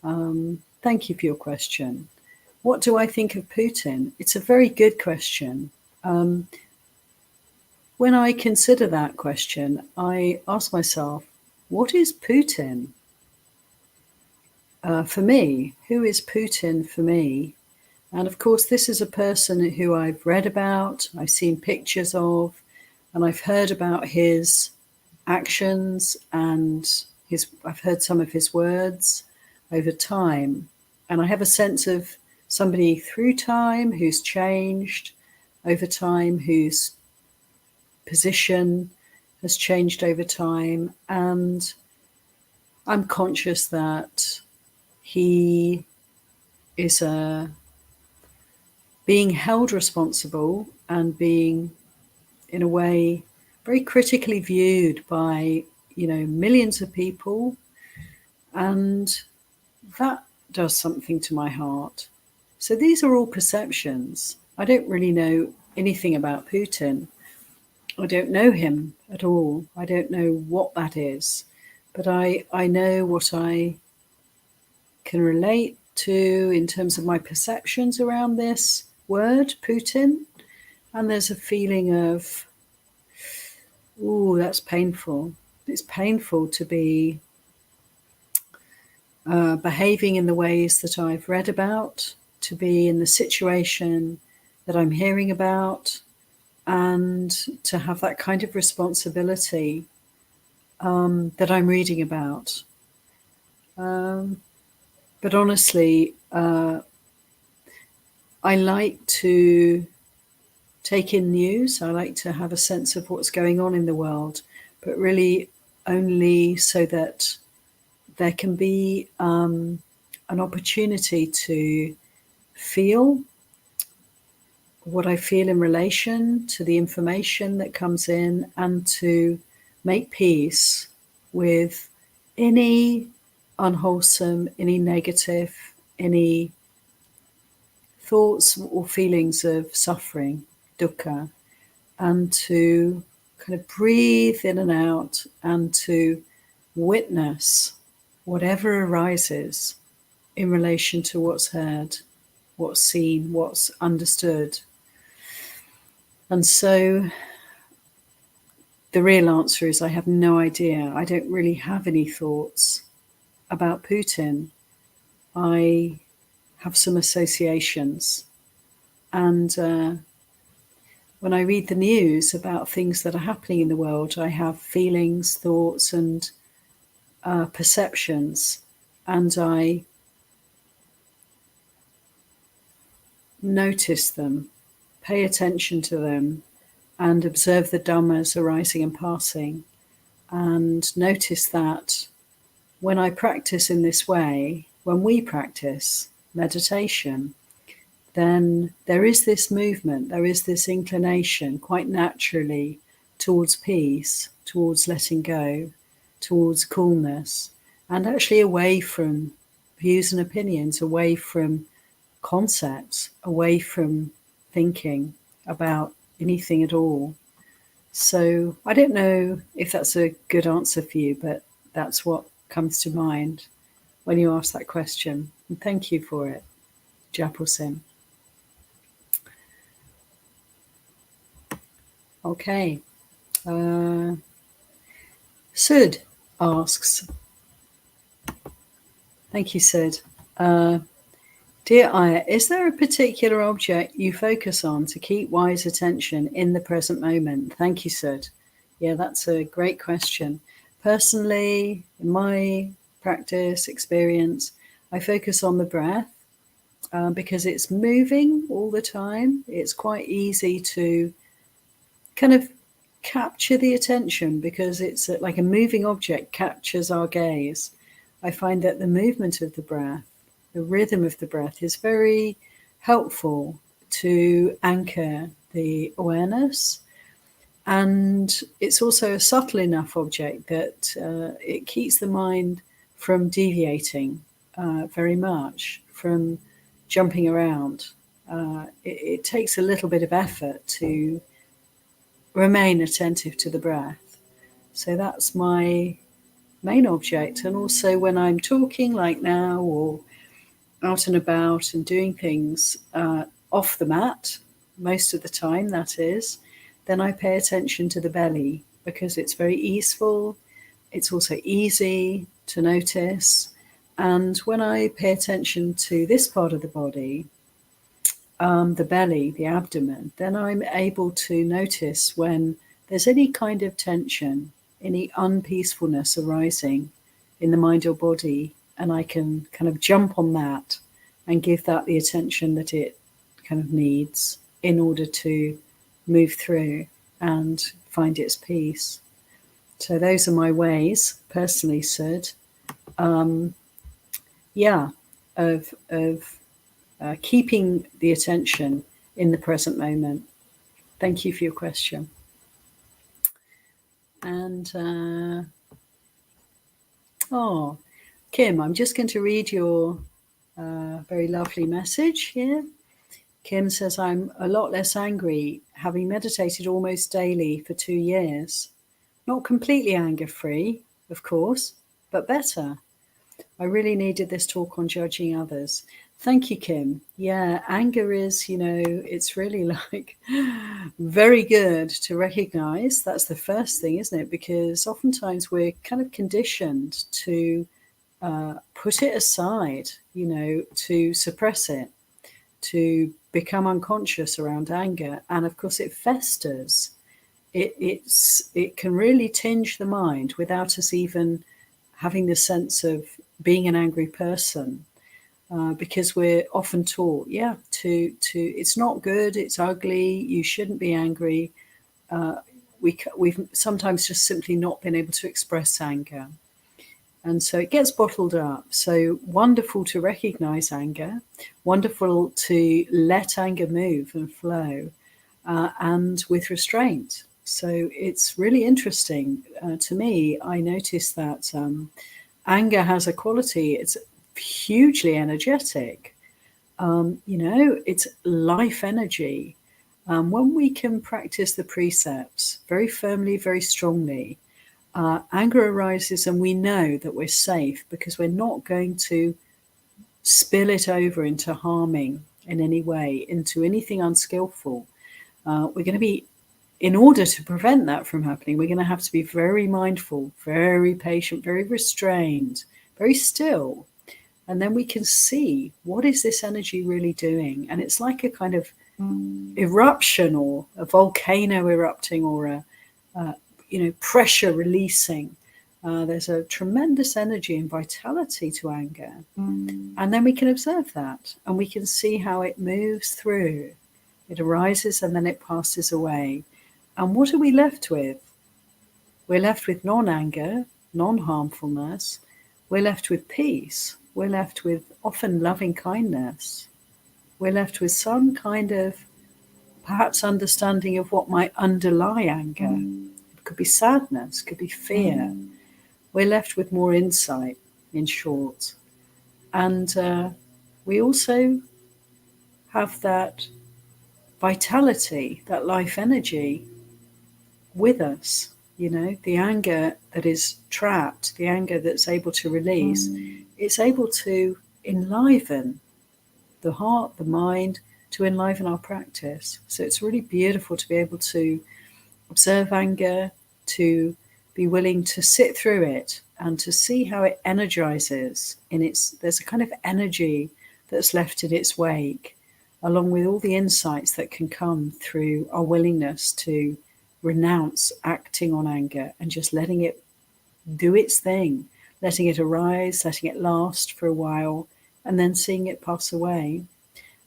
Thank you for your question. What do I think of Putin? It's a very good question. When I consider that question, I ask myself, what is Putin? For me, who is Putin for me? And of course, this is a person who I've read about, I've seen pictures of, and I've heard about his actions and I've heard some of his words over time. And I have a sense of somebody through time who's changed over time, whose position has changed over time. And I'm conscious that he is being held responsible and being, in a way, very critically viewed by, millions of people. And that does something to my heart. So these are all perceptions. I don't really know anything about Putin. I don't know him at all. I don't know what that is. But I know what I can relate to in terms of my perceptions around this word, Putin. And there's a feeling of, that's painful. It's painful to be behaving in the ways that I've read about, to be in the situation that I'm hearing about, and to have that kind of responsibility that I'm reading about. But honestly, I like to take in news. I like to have a sense of what's going on in the world, but really only so that there can be an opportunity to feel what I feel in relation to the information that comes in, and to make peace with any unwholesome, any negative, any thoughts or feelings of suffering, dukkha, and to kind of breathe in and out and to witness whatever arises in relation to what's heard, what's seen, what's understood. And so the real answer is I have no idea. I don't really have any thoughts about Putin. I have some associations. And when I read the news about things that are happening in the world, I have feelings, thoughts, and perceptions. And I notice them, pay attention to them, and observe the dhammas arising and passing. And notice that when I practice in this way, when we practice meditation, then there is this movement, there is this inclination quite naturally towards peace, towards letting go, towards coolness, and actually away from views and opinions, away from concepts, away from thinking about anything at all. So I don't know if that's a good answer for you, but that's what comes to mind when you ask that question. And thank you for it, Japal. Okay. Sud asks, thank you, Sud. Dear Ayya, is there a particular object you focus on to keep wise attention in the present moment? Thank you, Sud. Yeah, that's a great question. Personally, in my practice experience, I focus on the breath because it's moving all the time. It's quite easy to kind of capture the attention because it's like a moving object captures our gaze. I find that the movement of the breath, the rhythm of the breath is very helpful to anchor the awareness. And it's also a subtle enough object that it keeps the mind from deviating very much, from jumping around. It takes a little bit of effort to remain attentive to the breath. So that's my main object. And also when I'm talking like now or out and about and doing things off the mat, most of the time that is, then I pay attention to the belly because it's very easeful. It's also easy to notice. And when I pay attention to this part of the body, the belly, the abdomen, then I'm able to notice when there's any kind of tension, any unpeacefulness arising in the mind or body, and I can kind of jump on that and give that the attention that it kind of needs in order to move through and find its peace. So those are my ways, personally, Sid, of keeping the attention in the present moment. Thank you for your question. And Kim, I'm just going to read your very lovely message here. Kim says, I'm a lot less angry, having meditated almost daily for 2 years. Not completely anger-free, of course, but better. I really needed this talk on judging others. Thank you, Kim. Yeah, anger is, it's really like very good to recognize. That's the first thing, isn't it? Because oftentimes we're kind of conditioned to put it aside, to suppress it, to become unconscious around anger. And of course it festers. It can really tinge the mind without us even having the sense of being an angry person, because we're often taught, to it's not good, it's ugly, you shouldn't be angry. We've sometimes just simply not been able to express anger. And so it gets bottled up. So wonderful to recognize anger, wonderful to let anger move and flow, and with restraint. So it's really interesting to me. I noticed that anger has a quality, it's hugely energetic. It's life energy. When we can practice the precepts very firmly, very strongly, anger arises and we know that we're safe because we're not going to spill it over into harming in any way, into anything unskillful. We're going to be, in order to prevent that from happening, we're going to have to be very mindful, very patient, very restrained, very still. And then we can see, what is this energy really doing? And it's like a kind of eruption, or a volcano erupting, or a pressure releasing. There's a tremendous energy and vitality to anger. And then we can observe that, and we can see how it moves through. It arises and then it passes away. And what are we left with? We're left with non-anger, non-harmfulness. We're left with peace. We're left with often loving kindness. We're left with some kind of perhaps understanding of what might underlie anger. It could be sadness, could be fear. We're left with more insight, in short. And we also have that vitality, that life energy with us. The anger that is trapped, the anger that's able to release, it's able to enliven the heart, the mind, to enliven our practice. So it's really beautiful to be able to observe anger, to be willing to sit through it and to see how it energizes there's a kind of energy that's left in its wake, along with all the insights that can come through our willingness to renounce acting on anger and just letting it do its thing, letting it arise, letting it last for a while, and then seeing it pass away.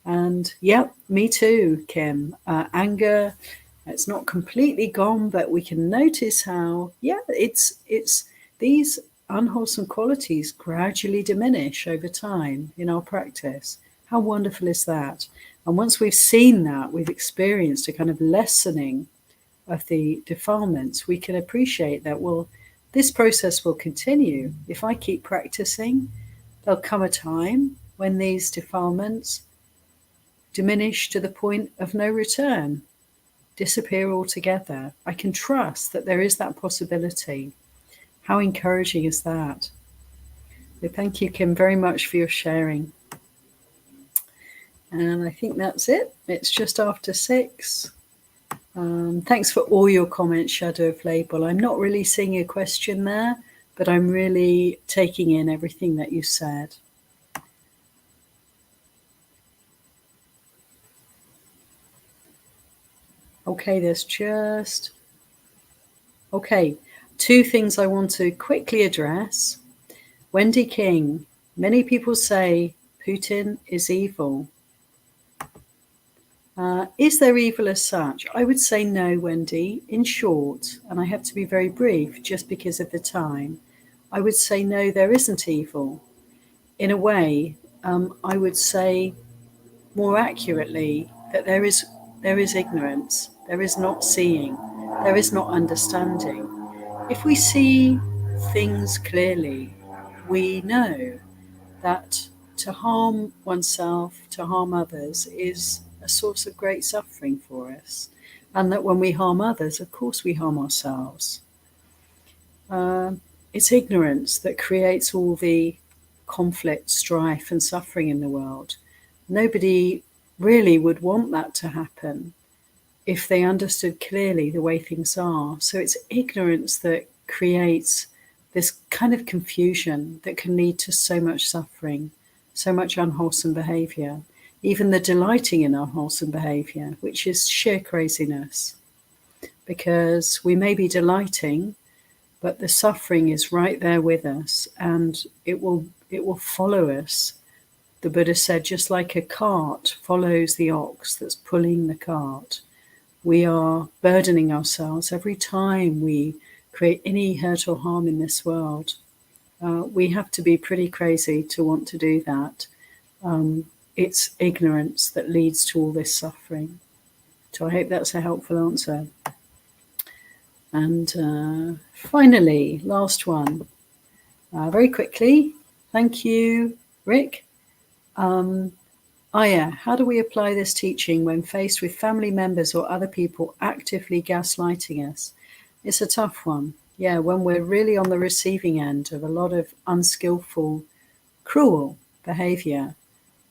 And me too, Kim. Anger, it's not completely gone, but we can notice how, it's these unwholesome qualities gradually diminish over time in our practice. How wonderful is that? And once we've seen that, we've experienced a kind of lessening of the defilements, we can appreciate that, well, this process will continue. If I keep practicing, there'll come a time when these defilements diminish to the point of no return, disappear altogether. I can trust that there is that possibility. How encouraging is that? So thank you, Kim, very much for your sharing. And I think that's it. It's just after 6. Thanks for all your comments, Shadow of Label. I'm not really seeing a question there, but I'm really taking in everything that you said. Okay, there's just... Okay, 2 things I want to quickly address. Wendy King, many people say Putin is evil. Is there evil as such? I would say no, Wendy. In short, and I have to be very brief just because of the time, I would say no, there isn't evil. In a way, I would say more accurately that there is ignorance, there is not seeing, there is not understanding. If we see things clearly, we know that to harm oneself, to harm others, is a source of great suffering for us. And that when we harm others, of course we harm ourselves. It's ignorance that creates all the conflict, strife, and suffering in the world. Nobody really would want that to happen if they understood clearly the way things are. So it's ignorance that creates this kind of confusion that can lead to so much suffering, so much unwholesome behavior, even the delighting in unwholesome behavior, which is sheer craziness. Because we may be delighting, but the suffering is right there with us, and it will follow us. The Buddha said, just like a cart follows the ox that's pulling the cart, we are burdening ourselves every time we create any hurt or harm in this world. We have to be pretty crazy to want to do that. It's ignorance that leads to all this suffering. So I hope that's a helpful answer. And finally, last one. Very quickly, thank you, Rick. Ayya, how do we apply this teaching when faced with family members or other people actively gaslighting us? It's a tough one. Yeah, when we're really on the receiving end of a lot of unskillful, cruel behavior,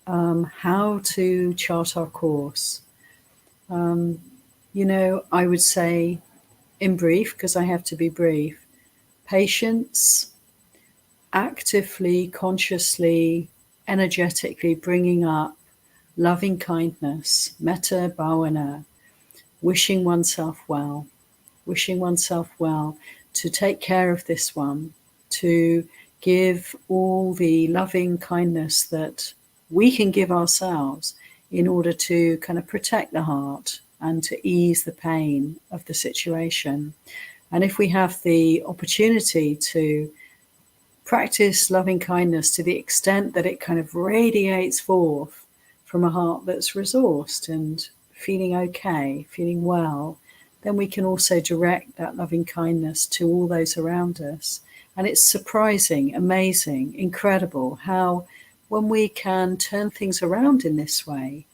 how to chart our course. I would say, in brief, because I have to be brief, patience, actively, consciously, energetically bringing up loving kindness, metta bhavana, wishing oneself well, to take care of this one, to give all the loving kindness that we can give ourselves in order to kind of protect the heart and to ease the pain of the situation. And if we have the opportunity to practice loving kindness to the extent that it kind of radiates forth from a heart that's resourced and feeling okay, feeling well, then we can also direct that loving kindness to all those around us. And it's surprising, amazing, incredible how when we can turn things around in this way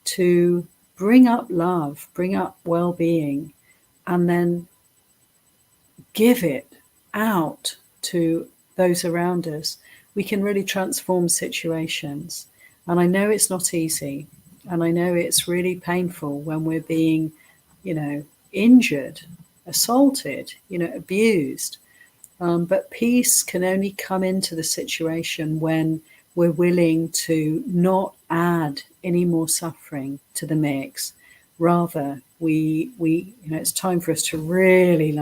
to bring up love, bring up well-being, and then give it out to those around us, we can really transform situations. And I know it's not easy. And I know it's really painful when we're being, injured, assaulted, abused. But peace can only come into the situation when we're willing to not add any more suffering to the mix. Rather, we it's time for us to really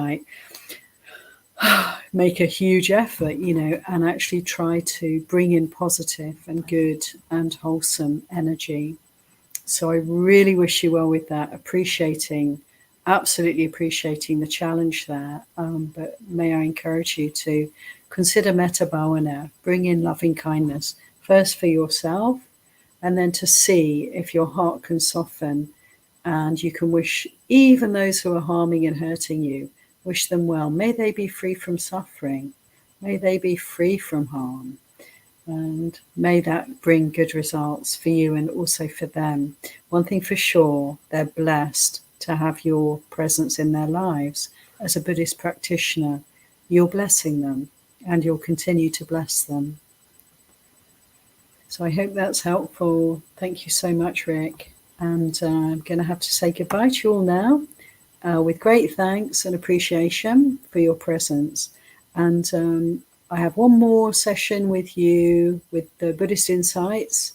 make a huge effort, and actually try to bring in positive and good and wholesome energy. So I really wish you well with that, absolutely appreciating the challenge there. But may I encourage you to consider metta bhavana, bring in loving kindness, first for yourself, and then to see if your heart can soften and you can wish even those who are harming and hurting you, wish them well. May they be free from suffering. May they be free from harm. And may that bring good results for you and also for them. One thing for sure, they're blessed to have your presence in their lives. As a Buddhist practitioner, you're blessing them and you'll continue to bless them. So I hope that's helpful. Thank you so much, Rick. And I'm going to have to say goodbye to you all now. With great thanks and appreciation for your presence. And I have one more session with you with the Buddhist Insights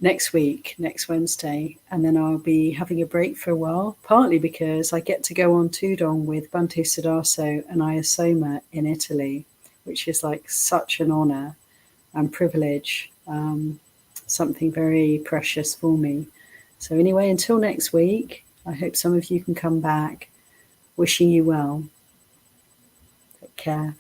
next week, next Wednesday. And then I'll be having a break for a while, partly because I get to go on Tudong with Bhante Sudarso and Ayya Soma in Italy, which is like such an honor and privilege, something very precious for me. So anyway, until next week, I hope some of you can come back. Wishing you well. Take care.